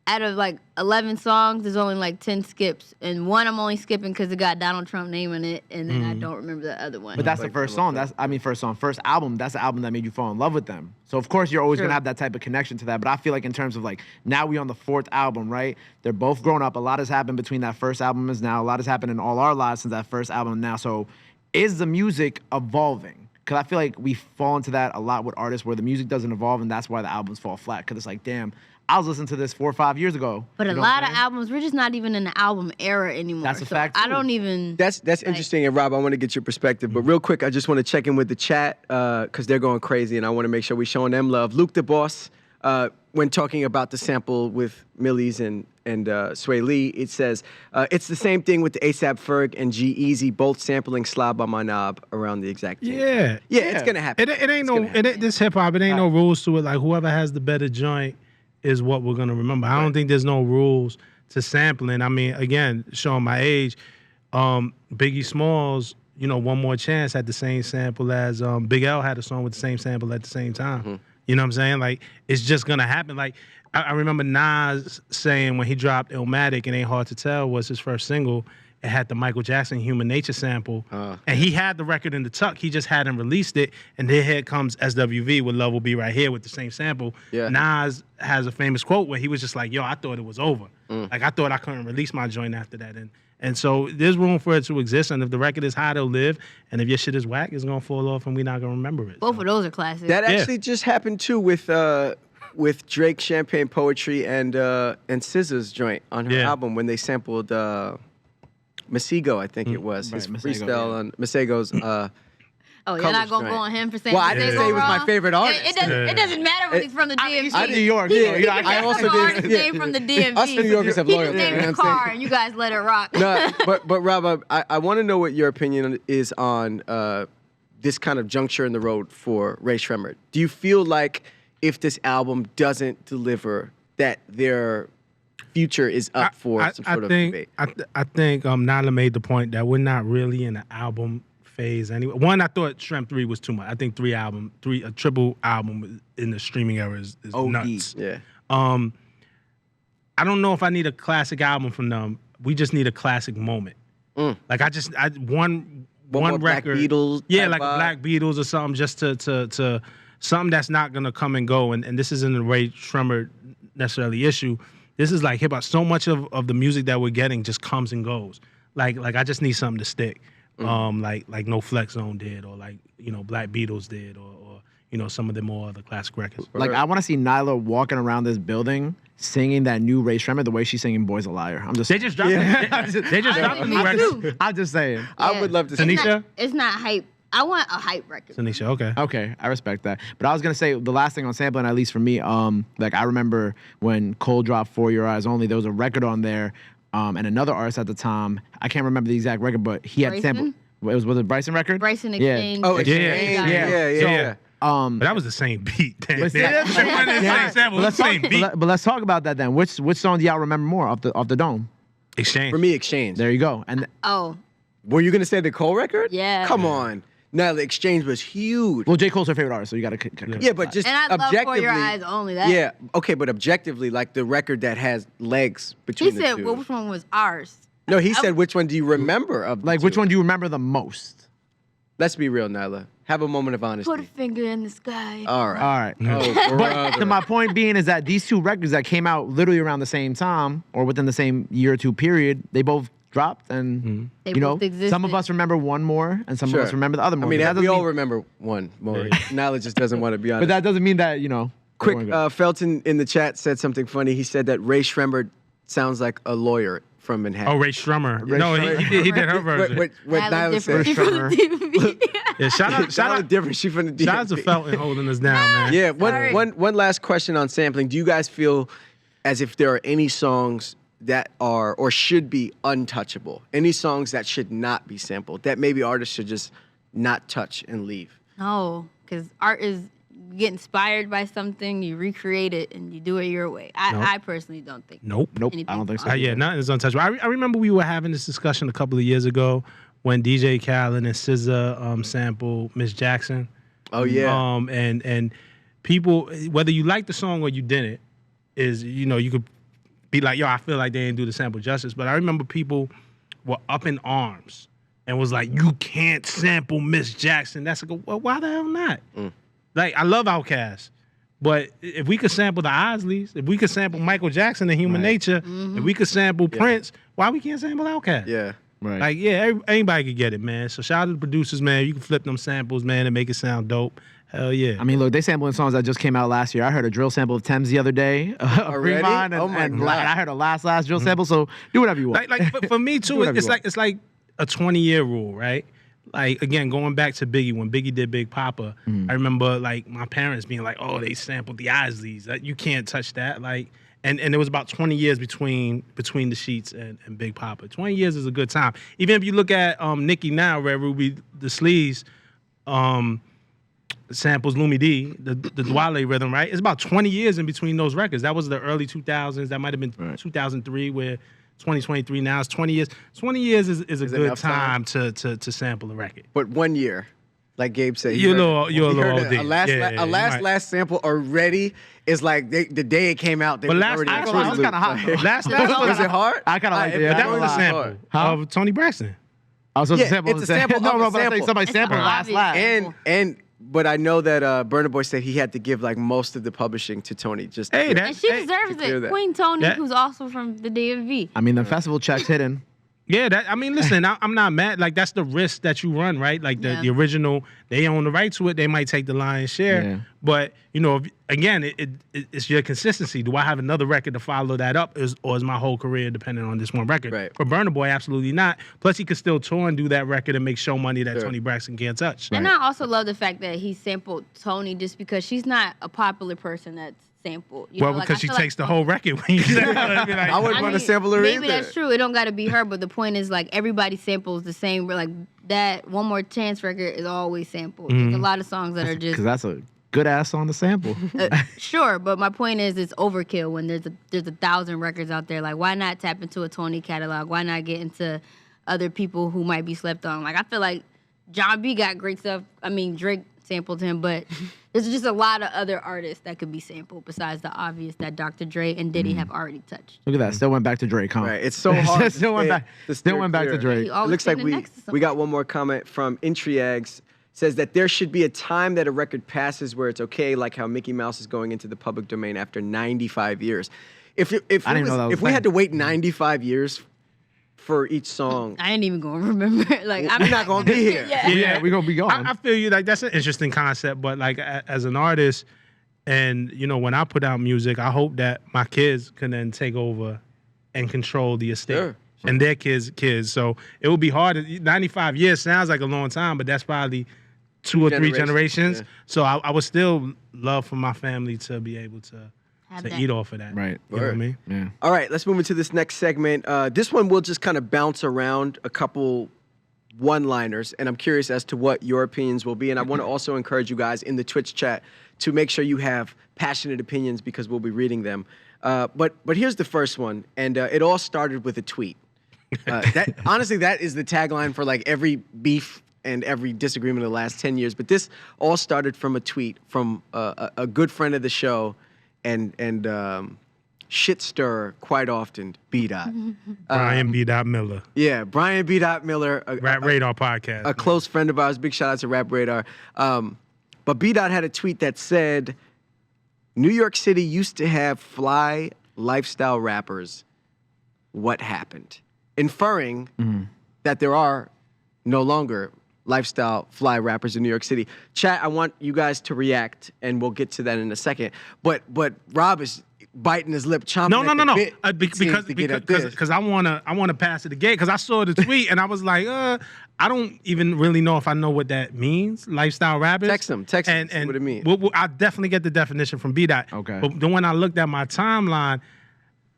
out of like 11 songs, there's only like 10 skips. And one I'm only skipping because it got Donald Trump name in it. And then I don't remember the other one. But that's the Like first Donald song. First album. That's the album that made you fall in love with them. So of course you're always True. gonna have that type of connection to that. But I feel like in terms of like now we on the fourth album, right? They're both grown up. A lot has happened between that first album and now. A lot has happened in all our lives since that first album now. So is the music evolving? Because I feel like we fall into that a lot with artists where the music doesn't evolve and that's why the albums fall flat. Because it's like, damn, I was listening to this 4 or 5 years ago. But You a know what lot I'm of saying? albums, we're just not even in the album era anymore. That's a so fact, I too. don't even. That's interesting, and Rob, I want to get your perspective. But real quick, I just want to check in with the chat because they're going crazy, and I want to make sure we're showing them love. Luke the Boss, when talking about the sample with Millie's and Sway Lee, it says it's the same thing with the ASAP Ferg and G-Eazy, both sampling "Slob on My Knob" around the exact same time. Yeah, it's gonna happen. It ain't this hip hop. It ain't no rules to it. Like whoever has the better joint is what we're gonna remember. I don't think there's no rules to sampling. I mean, again, showing my age, Biggie Smalls, One More Chance had the same sample as Big L had a song with the same sample at the same time. Mm-hmm. You know what I'm saying? Like it's just gonna happen. Like I remember Nas saying when he dropped Illmatic, It Ain't Hard to Tell was his first single. It had the Michael Jackson Human Nature sample. And he had the record in the tuck. He just hadn't released it. And then here comes SWV with Love Will Be Right Here with the same sample. Yeah. Nas has a famous quote where he was just like, yo, I thought it was over. Like, I thought I couldn't release my joint after that. And so there's room for it to exist. And if the record is hot, it'll live. And if your shit is whack, it's going to fall off and we're not going to remember it. Both of those are classics. That actually just happened too with Drake Champagne Poetry and SZA's joint on her album when they sampled Masego, I think it was. His Right, Masego, freestyle on Masego's Oh, you're not Colors gonna go joint. on him for saying. Well, I didn't say he was my wrong? favorite artist. It doesn't matter when he's from the DMV. I'm New York. Yeah, so I also did. Artist name from the DMV. Us New Yorkers have He loyalty. just named you know the what I'm saying? car, and you guys let it rock. No, but Rob, I want to know what your opinion is on this kind of juncture in the road for Ray Shremmerd. Do you feel like if this album doesn't deliver, that their future is up for some sort of debate? I think Nyla made the point that we're not really in an album phase anyway. One, I thought Shrem 3 was too much. I think a triple album in the streaming era is nuts. Yeah. I don't know if I need a classic album from them. We just need a classic moment. Like one more Black record, Beatles yeah, type like vibe? a Black Beatles or something, just to something that's not gonna come and go. And this isn't a Ray Shremmerd necessarily issue. This is like hip hop. So much of the music that we're getting just comes and goes. Like I just need something to stick. Like No Flex Zone did, or like Black Beatles did, or some of the more other classic records. Like, I want to see Nyla walking around this building singing that new Ray Shremmerd the way she's singing Boy's a Liar. They just dropped they just dropped a new record. I'm just saying. I would love to see Tanisha? It's not hype. I want a hype record. Tanisha, okay. Okay, I respect that. But I was gonna say the last thing on sampling, at least for me, like I remember when Cole dropped For Your Eyes Only, there was a record on there, and another artist at the time, I can't remember the exact record, but he had sampled. Was it Bryson record? Bryson Exchange. Oh, Yeah. yeah. But that was the same beat. But see, Same let's talk about that then. Which song do y'all remember more off the dome? Exchange. For me, Exchange. There you go. And Oh, Were you gonna say the Cole record? Yeah. Come on. Now the Exchange was huge. well, J. Cole's her favorite artist, so you gotta. Yeah, but just and I love objectively. For Your Eyes Only. That. Yeah, okay, but objectively, like the record that has legs He between the said, two. well, which one was ours? No, he said, which one do you remember of the Like, which two? one do you remember the most? Let's be real, Nyla. Have a moment of honesty. Put a finger in the sky. All right. All right. Oh, But brother. my point being is that these two records that came out literally around the same time or within the same year or two period, they both dropped, and They you know, both existed. some of us remember one more, and some Sure. of us remember the other I more. mean, But that we doesn't all mean- remember one more. Nyla just doesn't want to be honest. But that doesn't mean that Quick, we're good. Felton in the chat said something funny. He said that Ray Shremmerd sounds like a lawyer from Manhattan. Oh, Ray Shremmer. Ray No, Shremmer. he did her version. What Nyla Nyla said. different. She from the DMV. Yeah, shout out different. She from the shout out to DMV. Felton holding us down, man. Yeah, Sorry. one last question on sampling. Do you guys feel as if there are any songs that are or should be untouchable? Any songs that should not be sampled, that maybe artists should just not touch and leave? No, because art is you get inspired by something, you recreate it, and you do it your way. I personally don't think. Nope. Nope, I anything don't think so. Yeah, nothing is untouchable. I remember we were having this discussion a couple of years ago when DJ Khaled and SZA sampled Miss Jackson. Oh yeah. And people, whether you like the song or you didn't, is you could be like, yo, I feel like they didn't do the sample justice. But I remember people were up in arms and was like, you can't sample Miss Jackson. That's like, well, why the hell not? Like, I love Outkast. But if we could sample the Isleys, if we could sample Michael Jackson and Human Nature, if we could sample Prince, why we can't sample Outkast? Yeah. Right. Like, yeah, anybody could get it, man. So shout out to the producers, man. You can flip them samples, man, and make it sound dope. Hell yeah. I mean, look, they sampling songs that just came out last year. I heard a drill sample of Thames the other day. Already? Fremont, Oh my and God. I heard a last drill sample. So do whatever you want. Like for me too, whatever it's you like a 20-year rule, right? Like again, going back to Biggie, when Biggie did Big Papa, I remember like my parents being like, "Oh, they sampled the Isleys. You can't touch that." Like, and it was about 20 years between the Sheets and Big Papa. 20 years is a good time. Even if you look at Nicki now, Red Ruby, the Sleaze, samples Lumi D, the Dwale rhythm, right? It's about 20 years in between those records. That was the early 2000s. That might have been 2003, where 2023 now. It's 20 years. 20 years is a good enough time? to sample a record. But 1 year, like Gabe said, You're a you little heard OD. a Yeah, last sample already is like the day it came out. They But was last- already I in was Fruit kinda hot, Loops. though. Like, Last was it hard? I kinda like it, yeah. But that it was a was sample hard. of Tony Braxton. I was supposed Yeah, to sample it's the a sample No, of a but I think sample. somebody It's sampled an last. obvious But I know that Burna Boy said he had to give like most of the publishing to Tony. Just Hey, And she Hey, deserves clear it. that. Queen Tony, That- who's also from the DMV. I mean, the festival checks hidden. Yeah, I mean, listen, I'm not mad. Like, that's the risk that you run, right? Like, Yeah. the original, they own the right to it. They might take the lion's share. Yeah. But, you know, again, it's your consistency. Do I have another record to follow that up? Or is my whole career dependent on this one record? Right. For Burna Boy, absolutely not. Plus, he could still tour and do that record and make show money that Sure. Tony Braxton can't touch. And I also love the fact that he sampled Tony just because she's not a popular person that's sampled. You Well, know, like, because I she feel takes like, the whole record when you sample it. I'd be like, I wouldn't want to sample her maybe either. that's true. It don't got to be her, but the point is like everybody samples the same. Like that One More Chance record is always sampled. There's a lot of songs that are just Because that's a good ass song to sample. sure, but my point is it's overkill when there's 1,000 records out there. Like why not tap into a Tony catalog? Why not get into other people who might be slept on? Like I feel like John B got great stuff. I mean Drake sampled him, but there's just a lot of other artists that could be sampled besides the obvious that Dr. Dre and Diddy have already touched. Look at that. Still went back to Drake, huh? Right, it's so hard. to Still went stay- back. to Still steer went back to clear. Drake. He always Looks like standing we next to we got one more comment from Intriags. Says that there should be a time that a record passes where it's okay, like how Mickey Mouse is going into the public domain after 95 years. If I didn't know that was if we a had to wait 95 years for each song, I ain't even gonna remember. Like I'm we're not gonna be here. Yeah, we gonna be gone. I feel you. Like that's an interesting concept, but like as an artist, and you know, when I put out music, I hope that my kids can then take over and control the estate. Sure. And their kids. So it would be hard. 95 years sounds like a long time, but that's probably 2 or 3 generations. Yeah. So I would still love for my family to be able to Have to that. eat off of that. Right. You know what I Word. mean? Yeah. All right, let's move into this next segment. This one we'll just kind of bounce around a couple one-liners, and I'm curious as to what your opinions will be. And I want to also encourage you guys in the Twitch chat to make sure you have passionate opinions because we'll be reading them. But here's the first one, and it all started with a tweet. Honestly, that is the tagline for like every beef and every disagreement in the last 10 years. But this all started from a tweet from a good friend of the show and shit stir quite often, B-Dot. Brian B. Miller, Yeah, Brian B. Miller, Rap Radar podcast. a close friend of ours. Big shout out to Rap Radar. But B. had a tweet that said, New York City used to have fly lifestyle rappers. What happened? Inferring that there are no longer lifestyle fly rappers in New York City. Chat, I want you guys to react, and we'll get to that in a second. But Rob is biting his lip, chomping at the bit. it seems to get at this. Because I wanna pass it again. Because I saw the tweet and I was like, I don't even really know if I know what that means. Lifestyle rappers. Text him, and see what it means. I definitely get the definition from B-Dot. Okay. But then when I looked at my timeline,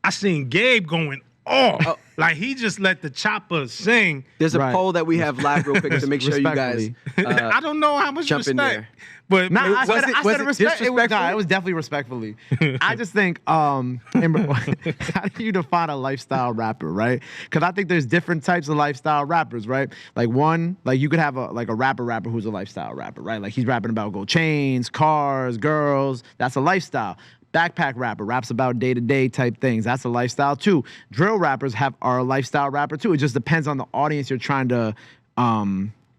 I seen Gabe going off. Like he just let the chopper sing. There's a Right. poll that we have live real quick to make sure you guys Respectfully. I don't know how much jump in respect. there. But Nah, I Was said, it- I was said it respect. disrespectful? It was definitely respectfully. I just think, Amber, how do you define a lifestyle rapper, right? Because I think there's different types of lifestyle rappers, right? Like one, like you could have a rapper who's a lifestyle rapper, right? Like he's rapping about gold chains, cars, girls. That's a lifestyle. Backpack rapper raps about day-to-day type things. That's a lifestyle too. Drill rappers are a lifestyle rapper too. It just depends on the audience you're trying to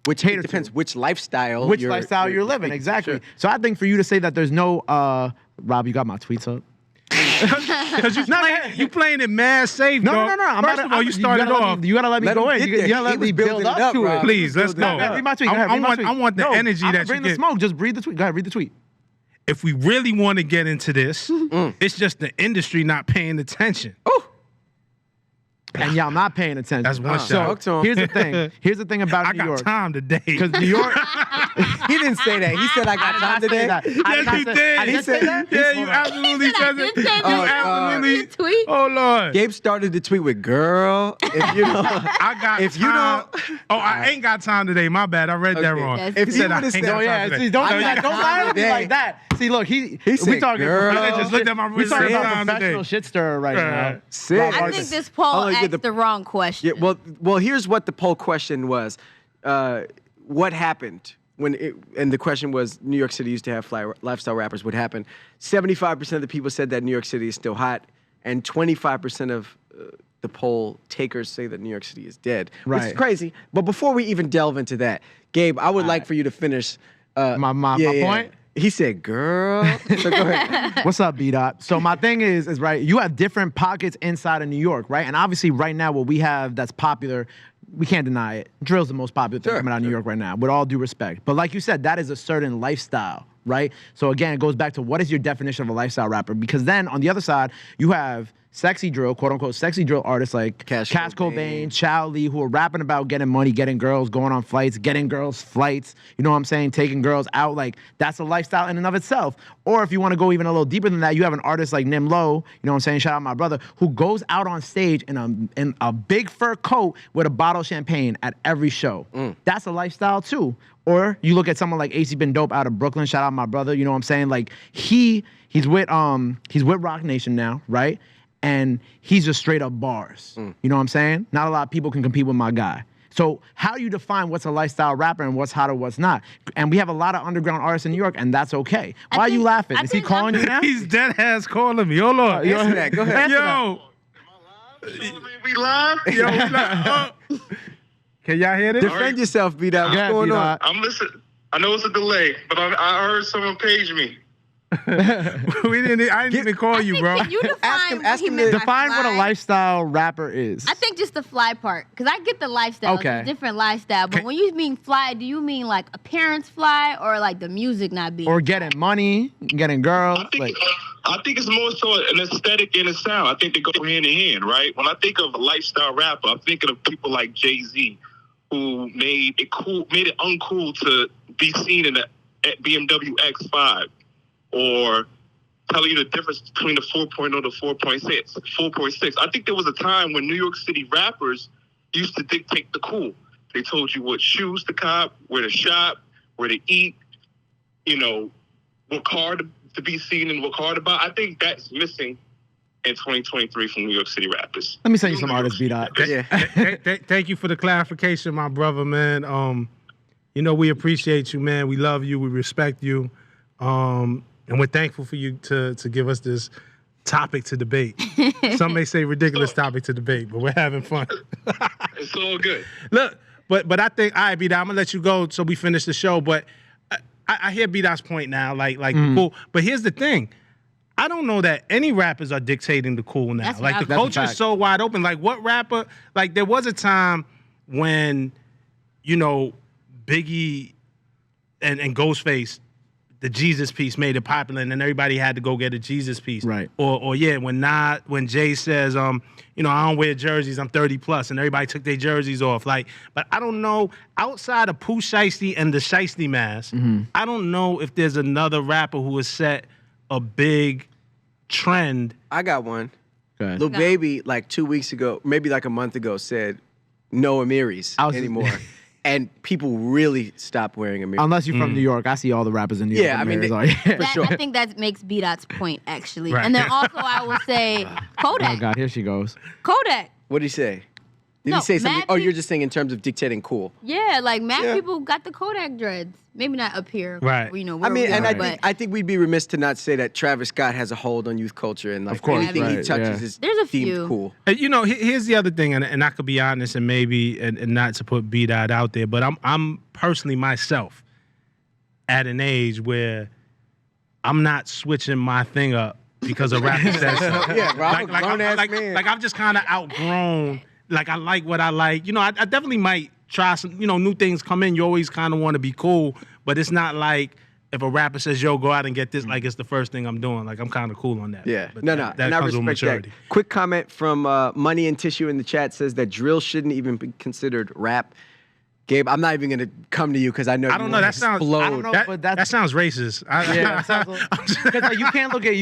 Which cater to. depends which lifestyle Lifestyle you're living, exactly. So I think for you to say that there's no Rob, you got my tweets up? Because you playing it mad safe, No, dog. no. First of all, you started off. You gotta let me Let go him in. get there. You gotta He let was me build building up it up, to Rob. it. Please, let's go. Read my tweet. Go ahead, read my tweet. I want the energy that you Bring the get. smoke. Just read the tweet. Go ahead, read the tweet. If we really want to get into this, it's just the industry not paying attention. Oh, And y'all not paying attention. That's one Talk shot. to him. Here's the thing. Here's the thing about I New got York. time today. Because New York. he didn't say that. He said I got time today. I did Yes, not you say- did. I did say that? Yeah, you Hold on. absolutely He said I said did it. say that. You Oh, absolutely. tweet. Oh Lord. Gabe started the tweet with "girl." If you know, I got if you time. don't, Oh, I ain't got time today. My bad. I read that Okay. wrong. Yes. He If you said I would've ain't said- got Oh time yeah, today. see, don't I do that. got Don't time lie to me today. like that. See, look, He we said, talking. "Girl." I just looked at my We wrist. talking and about time professional today. shit stirrer right now. Sick. I think this poll Oh, you get asked the wrong question. Yeah, well, here's what the poll question was: what happened when? And the question was: New York City used to have fly lifestyle rappers. What happened? 75% of the people said that New York City is still hot, and 25% of the poll takers say that New York City is dead. Which is Right. crazy. But before we even delve into that, Gabe, I would like for you to finish My point? He said, "Girl." So go ahead. What's up, B-Dot? So my thing is right, you have different pockets inside of New York, right? And obviously right now what we have that's popular, we can't deny it. Drill's the most popular thing Sure, coming out of New York right now, with all due respect. But like you said, that is a certain lifestyle, right? So again, it goes back to what is your definition of a lifestyle rapper? Because then on the other side, you have sexy drill, quote unquote, sexy drill artists like Cash Cobain, Chow Lee, who are rapping about getting money, getting girls, going on flights, getting girls flights, you know what I'm saying, taking girls out. Like, that's a lifestyle in and of itself. Or if you want to go even a little deeper than that, you have an artist like Nim Low, you know what I'm saying, shout out my brother, who goes out on stage in a big fur coat with a bottle of champagne at every show. That's a lifestyle too. Or you look at someone like AC Been Dope out of Brooklyn, shout out my brother, you know what I'm saying? Like, he's with Rock Nation now, right? And he's just straight up bars. You know what I'm saying? Not a lot of people can compete with my guy. So how do you define what's a lifestyle rapper and what's hot or what's not? And we have a lot of underground artists in New York, and that's okay. Why are you think- laughing? I Is he think calling you now? He's dead ass calling me. Hold on. Answer that. Go ahead. Yo. We live? Yo, we like, can y'all hear this? Defend yourself, B-Dot. What's Yeah, going on? B-Dot. I'm listening. I know it's a delay, but I heard someone page me. I didn't even call you, bro. Can you define Ask him- what ask he him meant to- by Define what a fly? lifestyle rapper is. I think just the fly part, because I get the lifestyle. Okay. It's a different lifestyle. But when you mean fly, do you mean like appearance fly or like the music not being? Or getting money, getting girls. I think it's more so an aesthetic and a sound. I think they go hand in hand, right? When I think of a lifestyle rapper, I'm thinking of people like Jay-Z, who made it uncool to be seen in a BMW X5, or telling you the difference between the 4.0 to 4.6. I think there was a time when New York City rappers used to dictate the cool. They told you what shoes to cop, where to shop, where to eat, you know, what car to be seen and what car to buy. I think that's missing in 2023 from New York City rappers. Let me send you some artists, B-Dot. Yeah. Thank you for the clarification, my brother, man. You know, we appreciate you, man. We love you. We respect you. And we're thankful for you to give us this topic to debate. Some may say ridiculous topic to debate, but we're having fun. It's all good. Look, but I think, all right, B-Dot, I'm going to let you go so we finish the show. But I hear B-Dot's point now, like cool. But here's the thing. I don't know that any rappers are dictating the cool now. That's Like, what the I- culture That's a is so wide open. Like, what rapper, like, there was a time when, you know, Biggie and Ghostface, the Jesus piece made it popular, and then everybody had to go get a Jesus piece. Right. Or yeah, when Jay says, you know, I don't wear jerseys, I'm 30 plus, and everybody took their jerseys off. Like, but I don't know, outside of Pooh Shiesty and the Shiesty Mask, I don't know if there's another rapper who has set a big trend. I got one. Go ahead. Lil Baby, like 2 weeks ago, maybe like a month ago, said no Amiris anymore. And people really stopped wearing Amiris. Unless you're from New York, I see all the rappers in New York. Yeah, I mean, with they- mirrors on. sure. I think that makes B-Dot's point, actually. Right. And then also I will say Kodak. Oh God, here she goes. Kodak. What did he say? Did No, he say something? mad Oh, you're peop- just saying in terms of dictating cool. Yeah, like mad Yeah. people got the Kodak dreads. Maybe not up here. Right. You know, I where mean, we and are, I but think we'd be remiss to not say that Travis Scott has a hold on youth culture, and like Of course, anything he right, touches yeah. is There's a deemed few. cool. You know, here's the other thing, and I could be honest, and maybe and not to put B-Dot out there, but I'm personally myself at an age where I'm not switching my thing up because a rapper says so. Yeah, bro, I'm a grown-ass man. Like I've just kind of outgrown. Like I like what I like. You know, I definitely might try some. You know, new things come in. You always kind of want to be cool, but it's not like if a rapper says, "Yo, go out and get this," like it's the first thing I'm doing. Like I'm kind of cool on that. Yeah, but no, that and I comes with respect maturity. that. Quick comment from Money and Tissue in the chat says that drill shouldn't even be considered rap. Gabe, I'm not even gonna come to you because I know I don't know. That sounds. explode. I don't know. but That sounds racist. Yeah, because like, you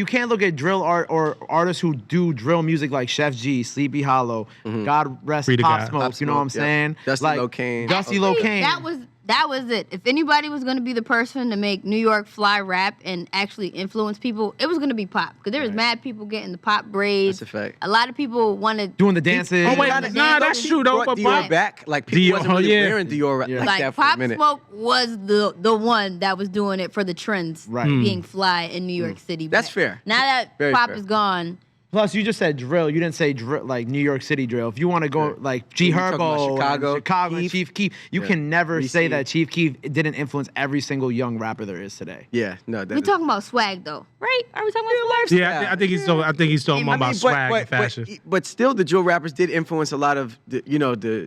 can't look at drill art or artists who do drill music like Chef G, Sleepy Hollow, God rest Free to Pop God. Smoke. Pop You know what I'm Smoke, yeah. saying? Dusty like, Locane. Dusty Actually, Locane. That was it. If anybody was going to be the person to make New York fly rap and actually influence people, it was going to be Pop. Because there was mad people getting the Pop braids. That's a fact. A lot of people wanted Doing the dances. Oh wait, Kinda nah, dance. that's true though. Brought But Dior Pop, back. Like people Dior, wasn't really yeah. wearing Dior like like that for Pop a minute. Smoke was the one that was doing it for the trends Right. being fly in New York City. That's But fair. Now that Very Pop fair. is gone, Plus, you just said drill. You didn't say drill like New York City drill. If you want to go like G We talking about Herbo, Chicago, Chicago, and Keef. Chief Keef, you Yeah. can never Reese. say that Chief Keef didn't influence every single young rapper there is today. Yeah, no, that we talking about swag though, right? Are we talking about swag? yeah, I think he's talking. I think he's talking more about swag and fashion. But still, the drill rappers did influence a lot of the,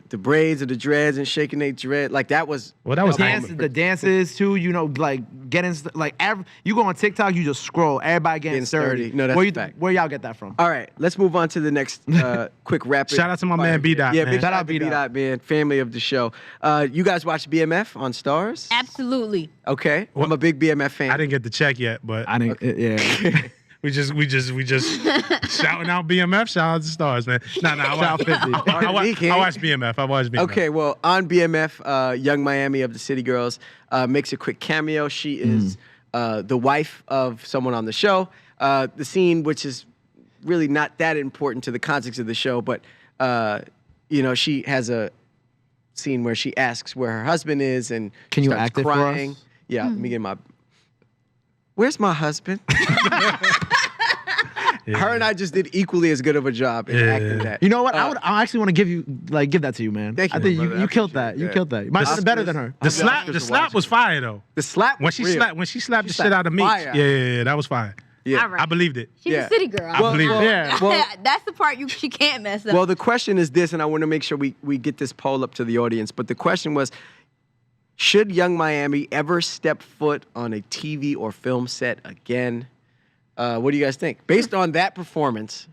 the braids or the dreads and shaking their dread. Like that was. Well, that was The dances too, like getting like you go on TikTok, you just scroll, everybody getting sturdy. No, that's where a fact. where y'all get that from? All right, let's move on to the next quick rapid. Shout out to my man B-Dot, Yeah, man. big shout Shout out out to B-Dot. B-Dot, man, family of the show. You guys watch BMF on Stars? Absolutely. Okay, I'm a big BMF fan. I didn't get the check yet, but I didn't. Yeah. we just shouting out BMF. Shout out to Stars, man. Nah, I watch, I watch BMF. I watch BMF. Okay, well, on BMF, Young Miami of the City Girls makes a quick cameo. She is the wife of someone on the show. The scene, which is really not that important to the context of the show, but she has a scene where she asks where her husband is, and Can she you starts act it for crying. us? Yeah, let me get my. Where's my husband? Yeah. Her and I just did equally as good of a job in acting that. You know what? I actually want to give that to you, man. Thank you, I think brother. I you killed appreciate that. You that. killed that. You might have done better than her. The Oscars slap were was watching. fire though. The slap When she was real. slapped the shit slapped out of Meech. fire. Yeah, that was fire. Yeah. All right. I believed it. She's Yeah. a city girl. I believe it. Yeah. Well, That's the part she can't mess up. well, the question is this, and I want to make sure we get this poll up to the audience. But the question was, should Young Miami ever step foot on a TV or film set again? What do you guys think? Based on that performance,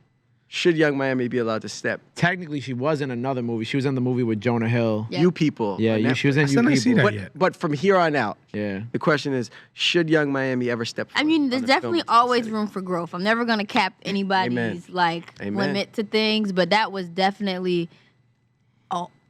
should Young Miami be allowed to step? Technically, she was in another movie. She was in the movie with Jonah Hill. Yeah. You people. Yeah, on she was in Netflix. I still You didn't see People. that yet. But from here on out, Yeah. the question is, should Young Miami ever step foot? I mean, there's on a film definitely or TV always set? room for growth. I'm never gonna cap anybody's Amen. Amen. limit to things, but that was definitely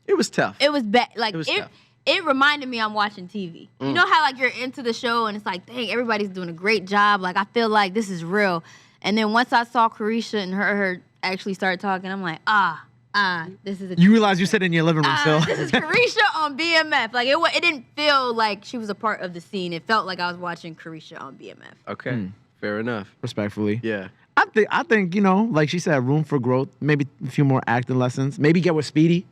It was tough. it was bad. Like It was it tough. it reminded me I'm watching TV. You know how like you're into the show and it's like, dang, everybody's doing a great job. Like I feel like this is real. And then once I saw Carisha and her actually start talking, I'm like, this is a You realize you sit in your living room still. this is Carisha on BMF. Like it didn't feel like she was a part of the scene. It felt like I was watching Carisha on BMF. Okay, fair enough. Respectfully. Yeah. I think like she said, room for growth. Maybe a few more acting lessons. Maybe get with Speedy.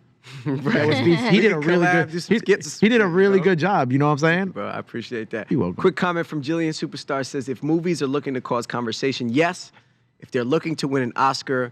Get with Speedy. He did a really Collab, do some good. skits, He did a really bro. good job. You know what I'm saying? Bro, I appreciate that. You're welcome. Quick comment from Jillian Superstar says, if movies are looking to cause conversation, yes. If they're looking to win an Oscar,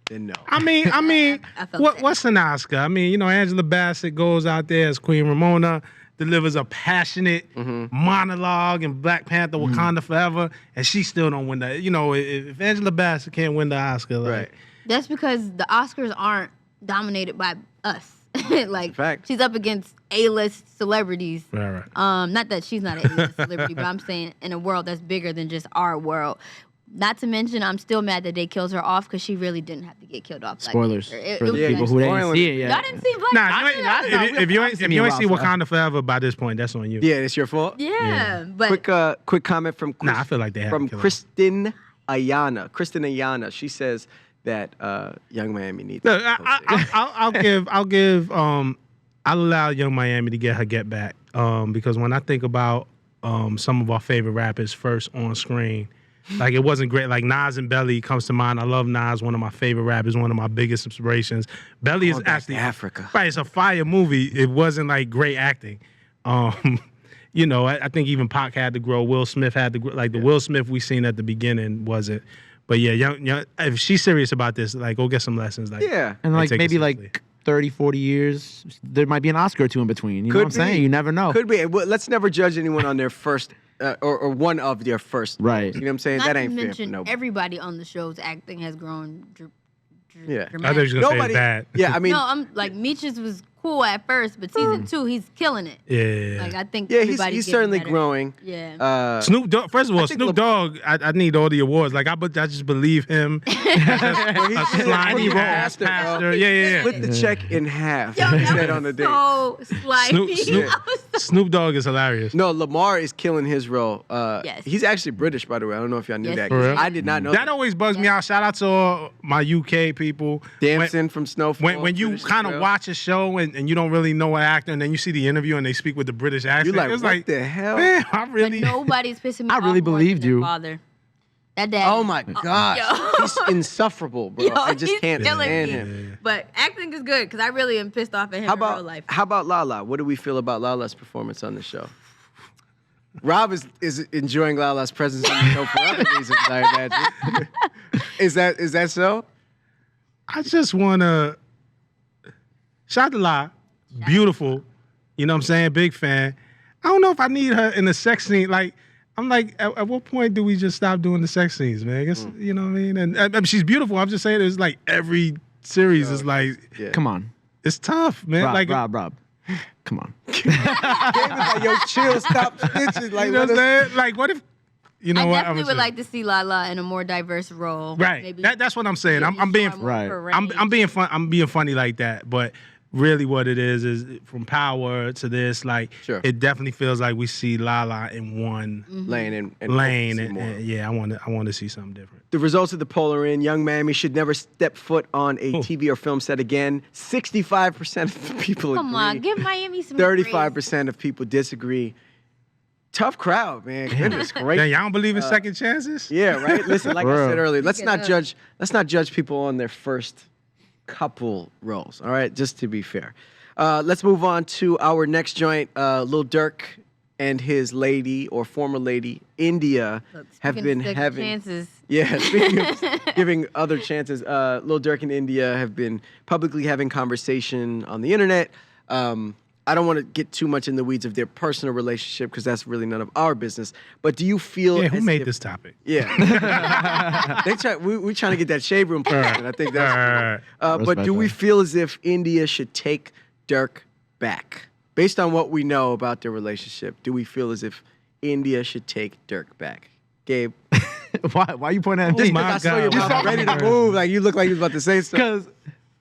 then no. I mean, I felt that. what's an Oscar? I mean, Angela Bassett goes out there as Queen Ramona, delivers a passionate monologue in Black Panther, Wakanda Forever, and she still don't win that. If Angela Bassett can't win the Oscar, like, Right. That's because the Oscars aren't dominated by us. Like Fact. she's up against A-list celebrities. right. Not that she's not an A-list celebrity, but I'm saying in a world that's bigger than just our world. Not to mention, I'm still mad that they killed her off because she really didn't have to get killed off. Like, Spoilers it for the was people who didn't spoiling. see it yet. Y'all didn't see Black Nah, Panther? if you ain't seen see Rob Wakanda Forever by this point, that's on you. Yeah, it's your fault. Yeah, but Quick comment from Nah, I feel like they had to from kill her. Kristen Ayana. She says that Young Miami needs. Look, to post it. I'll allow Young Miami to get her get back. Because when I think about some of our favorite rappers first on screen, like it wasn't great. Like Nas and Belly comes to mind. I love Nas, one of my favorite rappers, one of my biggest inspirations. Belly is Going back actually to Africa. Right, it's a fire movie. It wasn't like great acting. you know, I think even Pac had to grow. Will Smith had to grow. Like the Will Smith we seen at the beginning wasn't. But yeah, young, if she's serious about this, like go get some lessons. Like And like take it maybe seriously. like 30, 40 years, there might be an Oscar or two in between. You know what I'm saying? You never know. Could be. Well, let's never judge anyone on their first or one of their first. Right. You know what I'm saying? Not That to ain't fair for mention, nobody. everybody on the show's acting has grown Yeah. I thought you was gonna say Nobody. it's bad. Yeah, I mean, No, I'm like Meech's was cool at first, but season 2 he's killing it. Yeah. Like I think yeah, everybody's he's getting certainly better. growing. Yeah. Snoop Dogg. First of all, think Snoop Dogg. I need all the awards. Like I just believe him. As a slimy He's a ass pastor, bro. pastor. Yeah. Split the check in half. Yo, he that said was on the day. so slimy. Snoop, I was so- Snoop Dogg is hilarious. No, Lamar is killing his role. Yes. He's actually British, by the way. I don't know if y'all knew Yes, that. he is. I did not know That always bugs me out. Shout out to all my UK people. Damson from Snowfall. When you British kind as of well. watch a show and you don't really know an actor, and then you see the interview and they speak with the British accent, You're like, it's what like, the hell? man, I But really. nobody's pissing me I off really more believed than their you. father. That dad. Oh my gosh. yo. He's insufferable, bro. Yo, I just he's can't killing stand me. him. But acting is good because I really am pissed off at him How in real about life. how about Lala? What do we feel about Lala's performance on the show? Rob is enjoying Lala's presence on the show for other reasons, I imagine. Is that so? I just want to. Shout out to La. Beautiful. You know what I'm saying? Big fan. I don't know if I need her in a sex scene. Like, I'm like, at what point do we just stop doing the sex scenes, man? I guess, you know what I mean? And I mean, she's beautiful. I'm just saying, it's like every series is like, Yeah. Come on. it's tough, man. Rob. Come on. Gabe is like, yo, chill, stop snitching. Like, You know what I'm saying? Like, what if, you know I what? definitely would like to see Lala in a more diverse role. Right. Maybe That's what I'm saying. maybe I'm being show more right. of her I'm range. being fun. I'm being funny like that, but really, what it is from Power to this, like, Sure. it definitely feels like we see Lala in one lane and lane, see and, more. yeah, I want to see something different. The results of the poll are in. Young Mammy should never step foot on a TV or film set again. 65% of the people Come agree. on, give Miami some 35% of people disagree. Tough crowd, man. Goodness Then gracious. y'all don't believe in second chances? Yeah, right. Listen, like I Bro. said earlier, let's not Look it up. judge people on their first couple roles. All right, just to be fair. Let's move on to our next joint. Lil Durk and his lady or former lady, India, Look, have speaking been of second having chances. Yeah, speaking of giving other chances, Lil Durk and India have been publicly having conversation on the internet. I don't want to get too much in the weeds of their personal relationship because that's really none of our business. But do you feel? Yeah, who as made if- this topic? Yeah, we're trying to get that shade room person. I think that's. But Respect do we that. feel as if India should take Durk back, based on what we know about their relationship? Do we feel as if India should take Durk back? Gabe, Why you pointing at Oh me? my I saw God. your mouth ready to move, like you look like you was about to say something.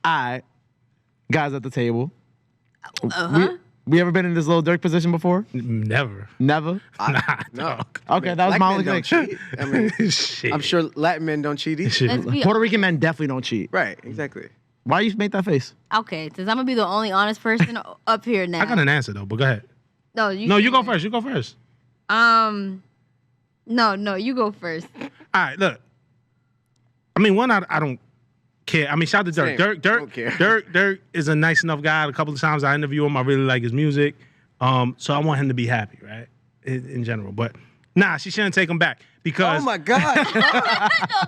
Because guys at the table, Uh-huh. we ever been in this Lil Durk position before? Never. Never. No. Okay, that was Black my men only don't thing. cheat. I mean, Shit. I'm sure Latin men don't cheat either. Shit. Let's be Puerto Rican men definitely don't cheat. Right, exactly. Why you make that face? okay, since I'm gonna be the only honest person up here now. I got an answer though, but go ahead. No, you. No, you say go it. first. You go first. No, you go first. All right, look. I mean, one, I don't care. I mean, shout out to Durk. Same. Don't care. Durk is a nice enough guy. A couple of times I interview him. I really like his music. So I want him to be happy, right? In general. But nah, she shouldn't take him back because Oh my God.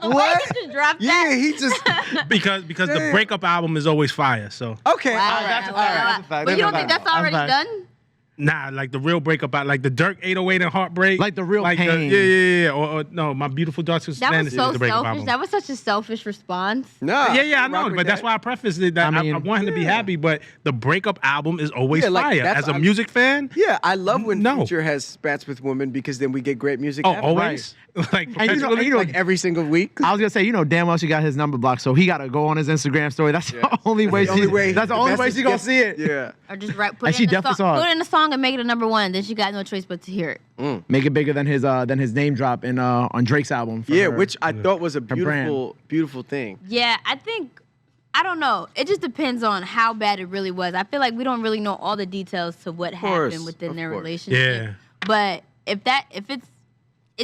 The way What? you just dropped Yeah, that. he just. because the Damn. breakup album is always fire. So Okay. Wow, all right, wow, all wow, right. wow. That's a fact. But you don't That's think a that's already fact. done? nah, like the real breakup out, like the Durk 808 and Heartbreak, Like the real pain. yeah. Or no, my beautiful dark twisted That was fantasy is so the breakup selfish. album. That was such a selfish response. No. Yeah, I know, but that's why I prefaced it. That I I mean, want him to be yeah. happy, but the breakup album is always Yeah, like, fire. that's As a what I'm- music fan, Yeah, I love when No. Future has spats with women because then we get great music. oh, after. always, like And you know- perpetually? you know- Like every single week. I was gonna say, you know, damn well she got his number blocked, so he gotta go on his Instagram story. That's the only way. That's the only way. That's the only way message she gonna gets- see it. Yeah. Or just put And it she in the definitely song. saw it. Put it in the song and make it a number one. Then she got no choice but to hear it. Make it bigger than his name drop in on Drake's album. for Yeah, her. which I thought was a brand. beautiful, beautiful thing. Yeah, I don't know. It just depends on how bad it really was. I feel like we don't really know all the details to what course, happened within of their course. relationship. Yeah. But it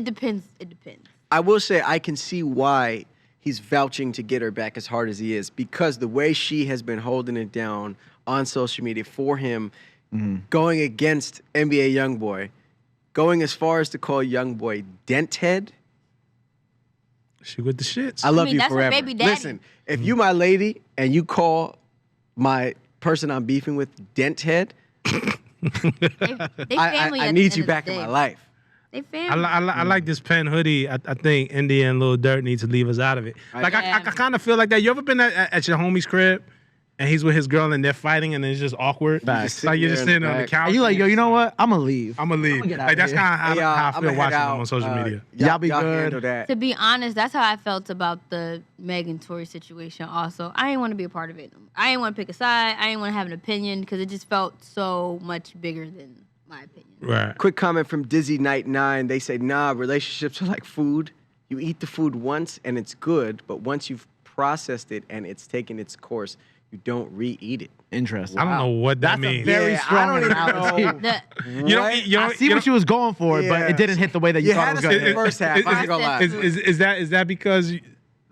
depends. It depends. I will say I can see why he's vouching to get her back as hard as he is because the way she has been holding it down on social media for him, going against NBA YoungBoy, going as far as to call Youngboy Denthead. She with the shits. I love mean, you that's her forever. baby daddy. Listen, if you my lady and you call my person I'm beefing with Denthead, They family I at need the you end of back the in day. my life. They family. I like this pen hoodie. I think India and Lil Durk need to leave us out of it. Like I kind of feel like that. You ever been at your homie's crib and he's with his girl and they're fighting and it's just awkward? Facts. Like you're just sitting on the couch. And you like, yo, you know what? I'm gonna leave. I'm gonna leave. get out Like of that's here. kind of how, Hey, how I I'ma feel head watching out. them on social media. Y'all be good. handle that. To be honest, that's how I felt about the Megan Tory situation also. I didn't want to be a part of it. I didn't want to pick a side. I didn't want to have an opinion because it just felt so much bigger than my opinion. Right. Quick comment from Dizzy Night 9. They say, nah, relationships are like food. You eat the food once and it's good, but once you've processed it and it's taken its course, you don't re-eat it. Interesting. I don't know what that That's means. a very Yeah, strong I don't even analogy. know. You don't eat. You don't, I see what you was going for, but Yeah. it didn't hit the way that you You thought had it was us going in the to. first half. I ain't gonna lie. Is that because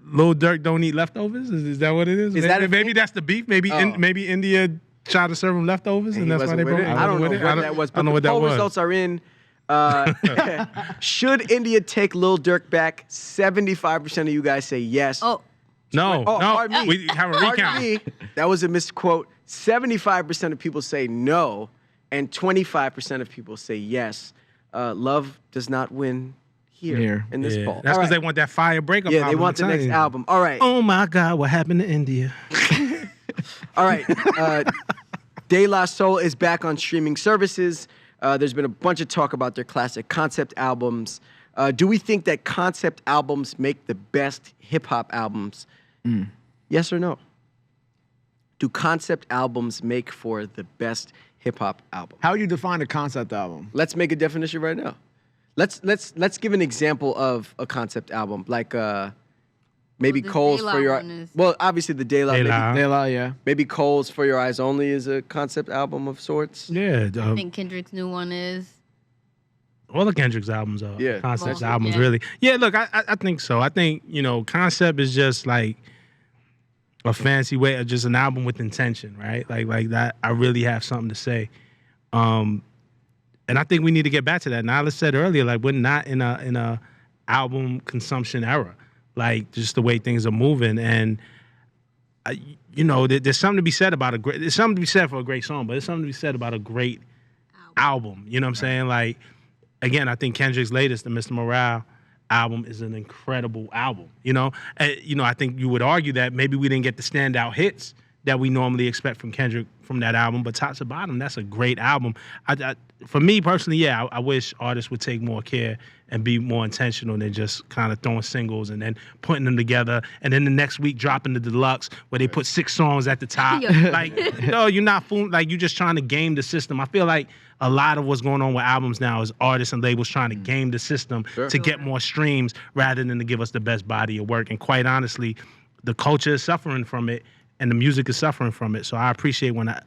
Lil Durk don't eat leftovers? Is that what it is? Is that a maybe thing? that's the beef. Maybe Oh. maybe India tried to serve him leftovers, and He that's why wasn't they with broke. it. I don't know what that was, I but don't know the what that poll was. results are in. Should India take Lil Durk back? 75% of you guys say yes. Oh, No, Oh, no. pardon me. We have a Pardon recount. me. That was a misquote. 75% of people say no, and 25% of people say yes. Love does not win here in this Yeah. poll. That's because All right. they want that fire breakup. Yeah, they album, want the I'm next telling you. album. All right. Oh my God, what happened to India? All right. De La Soul is back on streaming services. There's been a bunch of talk about their classic concept albums. Do we think that concept albums make the best hip hop albums? Yes or no? Do concept albums make for the best hip hop album? How would you define a concept album? Let's make a definition right now. Let's give an example of a concept album, like maybe Well, this Cole's De La for your. one is- Well, obviously the De La. De Maybe, La. De La, yeah. maybe Cole's For Your Eyes Only is a concept album of sorts. Yeah, I think Kendrick's new one is. all the Kendrick's albums are Yeah. concept Well, albums, yeah. really. Yeah, look, I think so. I think, concept is just like a fancy way of just an album with intention, right? Like that. I really have something to say. And I think we need to get back to that. Nyla said earlier, like we're not in a album consumption era, like just the way things are moving. And there's something to be said about there's something to be said for a great song, but there's something to be said about a great album. You know what I'm saying? Like, again, I think Kendrick's latest, the Mr. Morale album, is an incredible album. I think you would argue that maybe we didn't get the standout hits that we normally expect from Kendrick from that album, but top to bottom, that's a great album. For me personally, yeah, I wish artists would take more care and be more intentional than just kind of throwing singles and then putting them together, and then the next week dropping the deluxe where they put 6 songs at the top. Yeah. Like, no, you're not fooling. Like, you're just trying to game the system. I feel like a lot of what's going on with albums now is artists and labels trying to game the system to get more streams rather than to give us the best body of work. And quite honestly, the culture is suffering from it and the music is suffering from it. So I appreciate when an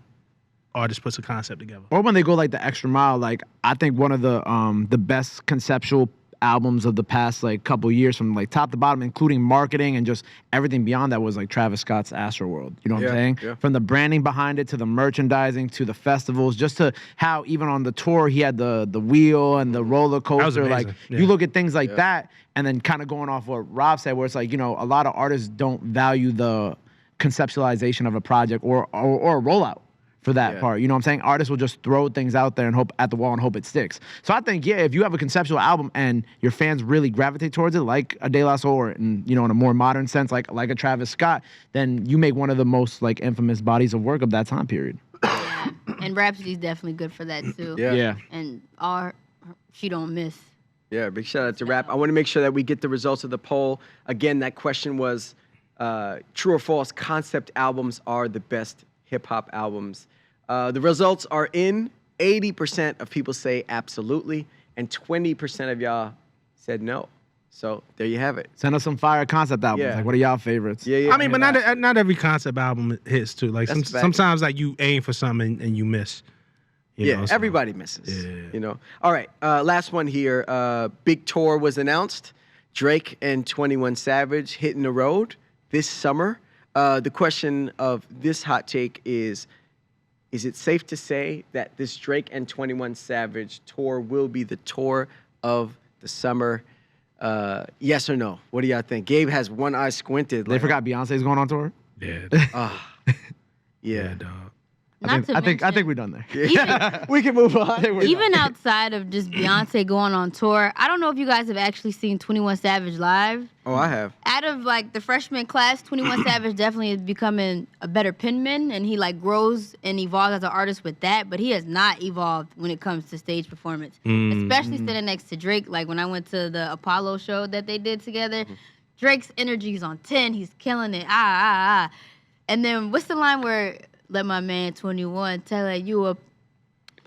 artist puts a concept together. Or when they go like the extra mile. Like I think one of the best conceptual albums of the past like couple years, from like top to bottom, including marketing and just everything beyond that, was like Travis Scott's Astroworld. You know what I'm saying? Yeah. From the branding behind it to the merchandising to the festivals, just to how even on the tour he had the wheel and the roller coaster. Like amazing. Yeah. you look at things like that, and then kind of going off what Rob said, where it's like, a lot of artists don't value the conceptualization of a project or a rollout for that part. You know what I'm saying? Artists will just throw things out there and hope at the wall and hope it sticks. So I think, if you have a conceptual album and your fans really gravitate towards it, like a De La Soul, or in a more modern sense, like a Travis Scott, then you make one of the most like infamous bodies of work of that time period. Yeah. And Rhapsody's definitely good for that too. Yeah. And she don't miss. Yeah, big shout out to Rap. I want to make sure that we get the results of the poll. Again, that question was true or false, concept albums are the best hip-hop albums. The results are in. 80% of people say absolutely, and 20% of y'all said no. So there you have it. Send us some fire concept albums. Yeah. Like, what are y'all favorites? Yeah. I mean, but not every concept album hits too. Like That's a fact. sometimes like you aim for something and you miss. You know, so- everybody misses. Yeah. All right, last one here. Big tour was announced. Drake and 21 Savage hitting the road this summer. The question of this hot take is, is it safe to say that this Drake and 21 Savage tour will be the tour of the summer? Yes or no? What do y'all think? Gabe has one eye squinted. They forgot Beyonce's going on tour. Yeah. Yeah. Dog. I think we're done there. Even, We can move on. even outside of just Beyonce going on tour, I don't know if you guys have actually seen 21 Savage live. Oh, I have. Out of like the freshman class, 21 Savage definitely is becoming a better penman, and he like grows and evolves as an artist with that. But he has not evolved when it comes to stage performance, especially sitting next to Drake. Like when I went to the Apollo show that they did together, Drake's energy is on 10. He's killing it. And then what's the line where let my man 21 tell her you a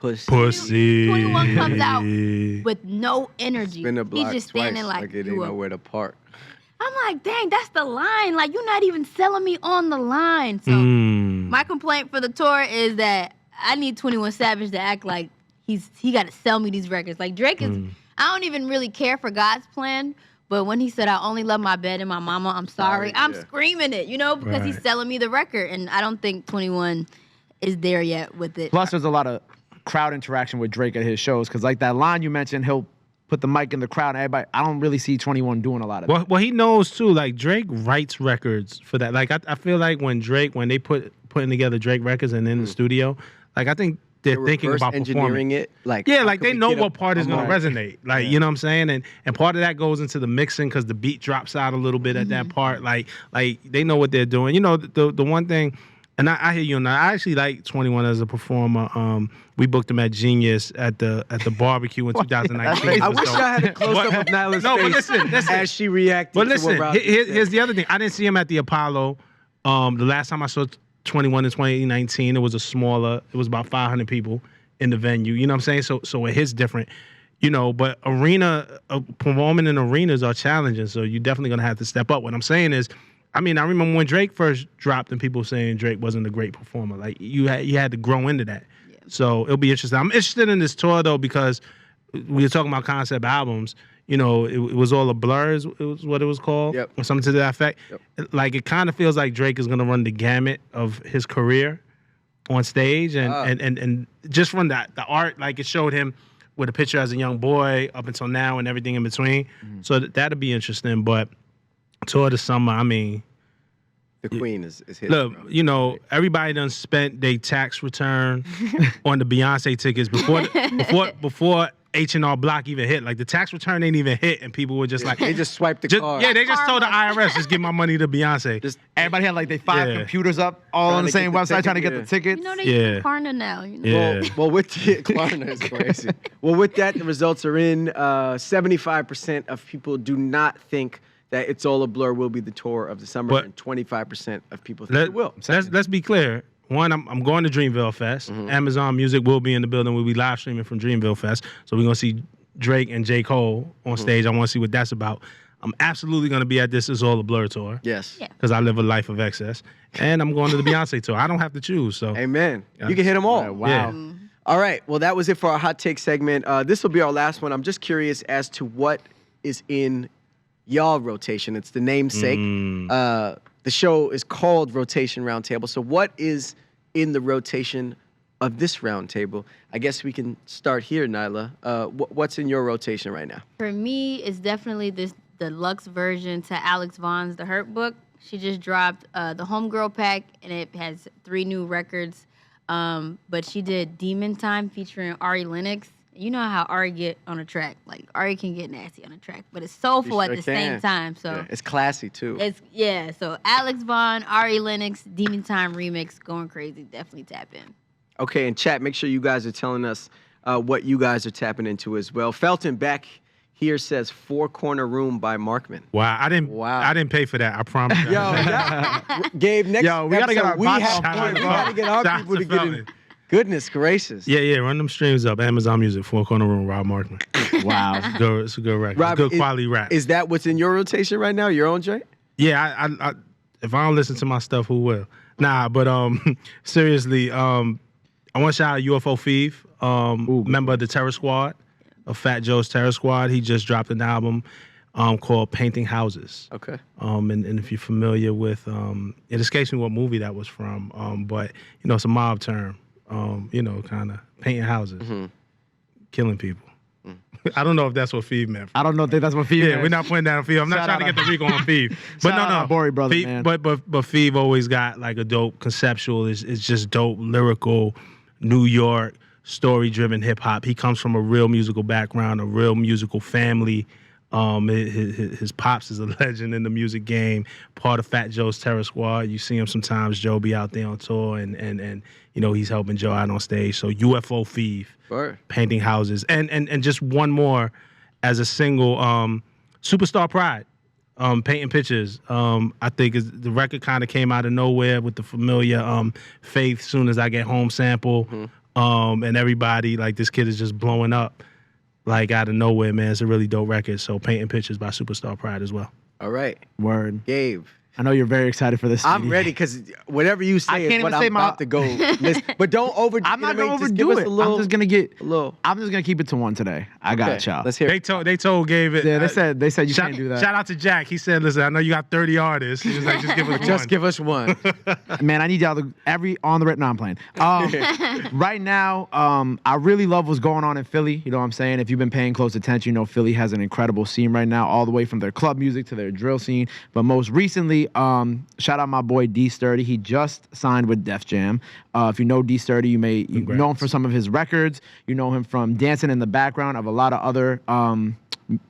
Pussy. 21 comes out with no energy. Spin the block He's just twice standing like it ain't you a nowhere to park. I'm like, dang, that's the line. Like, you're not even selling me on the line. So my complaint for the tour is that I need 21 Savage to act like he got to sell me these records. Like Drake is, I don't even really care for God's Plan, but when he said I only love my bed and my mama, I'm sorry, I'm screaming it, because he's selling me the record, and I don't think 21 is there yet with it. Plus, there's a lot of crowd interaction with Drake at his shows because, like that line you mentioned, he'll put the mic in the crowd and everybody. I don't really see 21 doing a lot of that. Well, he knows too. Like Drake writes records for that. Like I feel like when they putting together Drake records and in the studio, like I think they're thinking about engineering performance. it. Like Like they know what part is going to resonate. Like you know what I'm saying, and part of that goes into the mixing because the beat drops out a little bit at that part. Like they know what they're doing. The one thing. And I hear you on that. I actually like 21 as a performer. We booked him at Genius at the barbecue in 2019. I wish I had a close-up of Nyla's face listen. as she reacted But to listen, what Rob said. here's the other thing. I didn't see him at the Apollo. The last time I saw 21 in 2019, it was about 500 people in the venue. You know what I'm saying? So it hits different. But performing in arenas are challenging, so you're definitely going to have to step up. What I'm saying is, I remember when Drake first dropped and people saying Drake wasn't a great performer. Like you had to grow into that. Yeah. So it'll be interesting. I'm interested in this tour though because we were talking about concept albums. It was all a blur. It was what it was called, or something to that effect. Yep. Like it kind of feels like Drake is gonna run the gamut of his career on stage, and just from the art, like it showed him with a picture as a young boy up until now and everything in between. So that'll be interesting, but. Tour the summer, the queen is hitting. Look, everybody done spent their tax return on the Beyonce tickets before H&R Block even hit. Like the tax return ain't even hit, and people were just like, they just swiped the card. Yeah, they just told the IRS, just give my money to Beyonce. Just everybody had like they 5 computers up all on the same website trying to get the tickets. They use Klarna now. Yeah. Well, with Klarna is crazy. Well, with that, the results are in. 75% of people do not think that It's All a Blur will be the tour of the summer, and 25% of people think it will. Let's be clear. One, I'm going to Dreamville Fest. Amazon Music will be in the building. We'll be live streaming from Dreamville Fest. So we're going to see Drake and J. Cole on stage. I want to see what that's about. I'm absolutely going to be at this It's All a Blur tour. Yes. Because I live a life of excess. And I'm going to the Beyonce tour. I don't have to choose. So. Amen. You can hit them all. Wow. Yeah. All right. Well, that was it for our hot take segment. This will be our last one. I'm just curious as to what is in y'all rotation. It's the namesake. The show is called Rotation Roundtable. So what is in the rotation of this roundtable? I guess we can start here, Nyla. What's in your rotation right now? For me, it's definitely this deluxe version to Alex Vaughn's The Hurt Book. She just dropped the Homegirl pack, and it has 3 new records. But she did Demon Time featuring Ari Lennox. You know how Ari get on a track. Like, Ari can get nasty on a track, but it's soulful at the same time. So it's classy, too. So Alex Vaughn, Ari Lennox, Demon Time remix, going crazy. Definitely tap in. Okay, and chat, make sure you guys are telling us what you guys are tapping into as well. Felton back here says 4 Corner Room by Markman. Wow, I didn't pay for that. I promise. Gabe, next we gotta get our we gotta get our people to get in. Goodness gracious. Yeah, run them streams up. Amazon Music, 4 Corner Room, Rob Markman. Wow. It's a good record. Rob, good quality rap. Is that what's in your rotation right now, your own joint? Yeah, I if I don't listen to my stuff, who will? Nah, but seriously, I want to shout out UFO Thief, member of the Terror Squad, of Fat Joe's Terror Squad. He just dropped an album called Painting Houses. Okay. And if you're familiar with, it escapes me what movie that was from, but it's a mob term. kind of painting houses, killing people. I don't know if that's what Feeve meant. I don't know if that's what Feeve Yeah, we're not putting down Feeve. I'm not trying to get the Rico on Feeve. But Shout out Bori brother, Feeve, man. But Feeve always got like a dope conceptual. It's just dope, lyrical, New York, story-driven hip-hop. He comes from a real musical background, a real musical family. His pops is a legend in the music game, part of Fat Joe's Terror Squad. You see him sometimes, Joe be out there on tour, and he's helping Joe out on stage. So UFO Feeve, painting houses. And just one more as a single, Superstar Pride, painting pictures. I think the record kind of came out of nowhere with the familiar Faith Soon As I Get Home sample. And everybody, like, this kid is just blowing up. Like, out of nowhere, man. It's a really dope record. So, Painting Pictures by Superstar Pride as well. All right. Word. Gabe. I know you're very excited for this. I'm ready because whatever you say is what I'm about to go list. But don't overdo it. I'm not gonna overdo it. I'm just gonna keep it to one today. I got y'all. Let's hear it. They told Gabe it. Yeah, they said you can't do that. Shout out to Jack. He said, "Listen, I know you got 30 artists. He was like, just give us one." Just give us one. Man, I need y'all to on the written. No, I'm playing. Right now, I really love what's going on in Philly. You know what I'm saying? If you've been paying close attention, you know Philly has an incredible scene right now, all the way from their club music to their drill scene. But most recently, shout out my boy D Sturdy. He just signed with Def Jam. If you know D Sturdy, you know him for some of his records. You know him from dancing in the background of a lot of other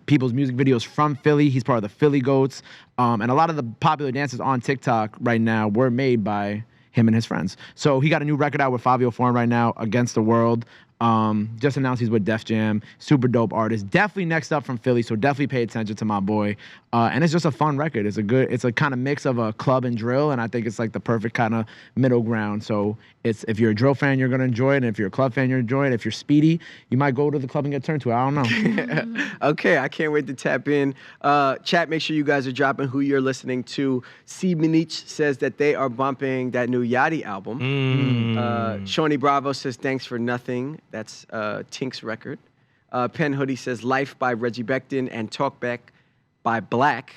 people's music videos from Philly. He's part of the Philly Goats. And a lot of the popular dances on TikTok right now were made by him and his friends. So he got a new record out with Fabio Foreign right now, Against the World. Just announced he's with Def Jam. Super dope artist. Definitely next up from Philly, so definitely pay attention to my boy. And it's just a fun record. It's a kind of mix of a club and drill, and I think it's like the perfect kind of middle ground. So if you're a drill fan, you're gonna enjoy it, and if you're a club fan, you're enjoying it. If you're Speedy, you might go to the club and get turned to it. I don't know. Okay, I can't wait to tap in. Chat, make sure you guys are dropping who you're listening to. C. Minich says that they are bumping that new Yachty album. Shawnee Bravo says thanks for nothing. That's Tink's record. Pen Hoodie says Life by Reggie Becton and Talkback by Black.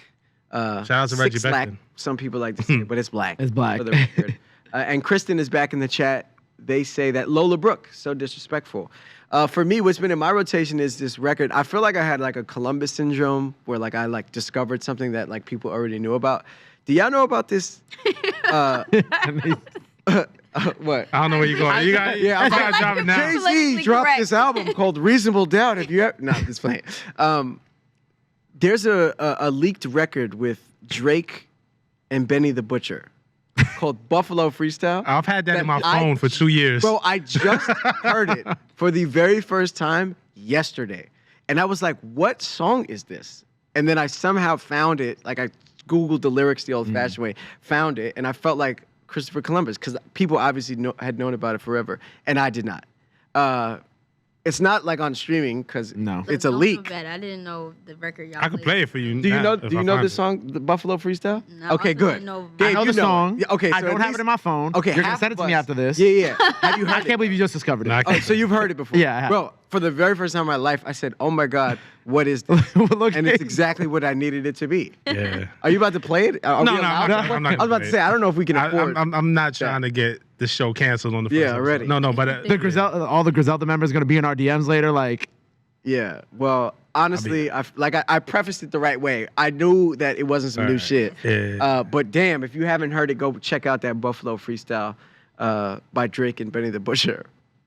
Shout out to Reggie Becton. Some people like to say it, but it's Black. It's Black. For the record. And Kristen is back in the chat. They say that Lola Brooke, so disrespectful. For me, what's been in my rotation is this record. I feel like I had like a Columbus syndrome where like I like discovered something that like people already knew about. Do y'all know about this? What? I don't know where you're going. You got to drop it now. Jay-Z dropped this album called Reasonable Doubt. If you no, just playing. There's a leaked record with Drake and Benny the Butcher called Buffalo Freestyle. I've had that in my phone for 2 years. Bro, I just heard it for the very first time yesterday. And I was like, what song is this? And then I somehow found it. Like I Googled the lyrics the old-fashioned way, found it, and I felt like Christopher Columbus, because people obviously had known about it forever, and I did not. It's not like on streaming because it's a leak. I didn't know the record y'all. I could play it for you. Do you know this song, the Buffalo Freestyle? No, okay, good. Gabe, I know the song. Yeah, okay, so I don't have it in my phone. Okay, you're gonna send it to me after this. Yeah. Have you heard I can't believe you just discovered it. Oh, so you've heard it before? Yeah, I have. Bro, for the very first time in my life, I said, "Oh my God, what is this?" And it's exactly what I needed it to be. Yeah. Are you about to play it? No, I'm not. I was about to say, I don't know if we can afford. I'm not trying to get the show canceled on the first episode. Already. No, but all the Griselda members are gonna be in our DMs later, like. Yeah, well, honestly, I prefaced it the right way. I knew that it wasn't some new shit. Yeah. But damn, if you haven't heard it, go check out that Buffalo Freestyle by Drake and Benny the Butcher.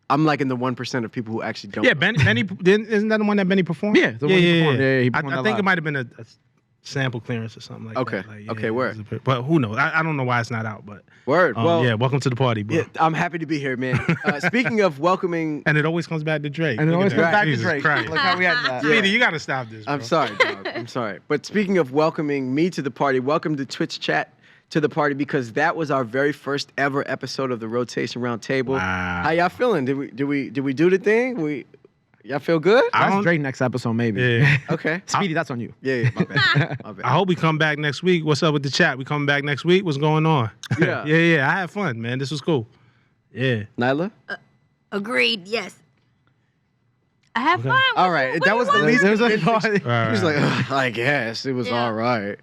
I'm like in the 1% of people who actually don't. Yeah, Benny isn't that the one that Benny performed? Yeah, the one he performed. Yeah, he performed I that think live. it might have been a sample clearance or something like that. Like, Okay, word. But who knows? I don't know why it's not out, but Word. Well, yeah, welcome to the party, bro. Yeah, I'm happy to be here, man. Speaking of welcoming, And it always comes back to Drake. And it always Look comes at that. back to Jesus Drake. Christ. Look how we had that. Speedy, you gotta stop this, bro. I'm sorry, dog. I'm sorry. But speaking of welcoming me to the party, welcome to Twitch chat to the party because that was our very first ever episode of the Rotation Roundtable. Wow. How y'all feeling? Did we do the thing? Y'all feel good? That's Drake next episode, maybe. Yeah. Okay. Speedy, that's on you. Yeah, my bad. My bad. I hope we come back next week. What's up with the chat? We coming back next week? What's going on? Yeah. yeah. I had fun, man. This was cool. Yeah. Nyla? Agreed. Yes. I have fun. All right. That was the least. There's a He was like, I guess it was all right.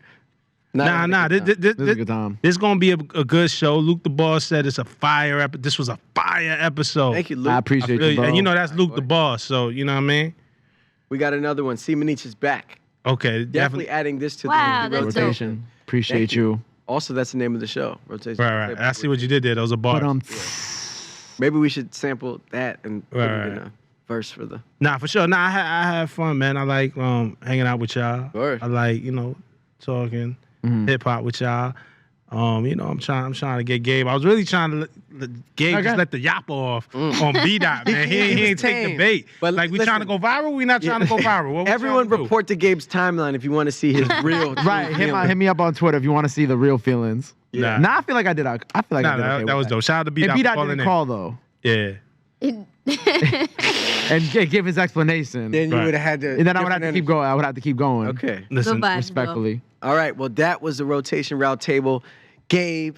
Nah. This is a good time. This gonna be a good show. Luke the Boss said it's a fire episode. This was a fire episode. Thank you, Luke. I appreciate you, bro. And you know that's Luke boy. the Boss, so you know what I mean? We got another one. Symone is back. Okay, Definitely adding this to Wow, the that's dope. rotation. Appreciate Thank you. Also, that's the name of the show. Rotation. Right. I see what you did there. Those are bars. But Maybe we should sample that and put it in Right. a verse for the. Nah, for sure. Nah, I had fun, man. I like hanging out with y'all. Word. I like, talking hip hop with y'all. I'm trying to get Gabe. I was really trying to Gabe just let the yap off on B-Dot, man. He ain't take the tame. bait. But Like, we listen, trying to go viral? We not trying to go viral. What we Everyone trying to do? report to Gabe's timeline if you want to see his real. Right, hit me up on Twitter if you want to see the real feelings. Yeah. Nah, I feel like I did. I feel like I did. Nah, Okay that was with dope. Shout out to And B-Dot. B-Dot for didn't calling call though, in. Yeah. and give his explanation. Then you Right. would have had to. And then I would have to keep going. I would have to keep going. Okay. Listen, Goodbye. Respectfully. All right. Well, that was the Rotation Roundtable. Gabe,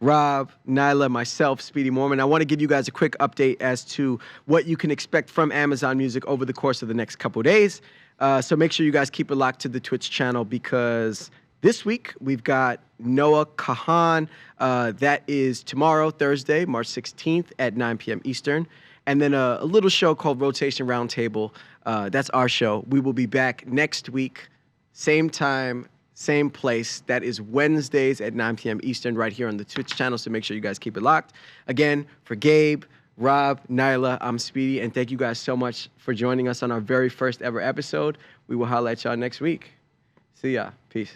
Rob, Nyla, myself, Speedy Morman. I want to give you guys a quick update as to what you can expect from Amazon Music over the course of the next couple days. So make sure you guys keep it locked to the Twitch channel because this week we've got Noah Kahan. That is tomorrow, Thursday, March 16th at 9 p.m. Eastern. And then a little show called Rotation Roundtable. That's our show. We will be back next week, same time, same place. That is Wednesdays at 9 p.m. Eastern right here on the Twitch channel. So make sure you guys keep it locked. Again, for Gabe, Rob, Nyla, I'm Speedy. And thank you guys so much for joining us on our very first ever episode. We will holla at y'all next week. See ya. Peace.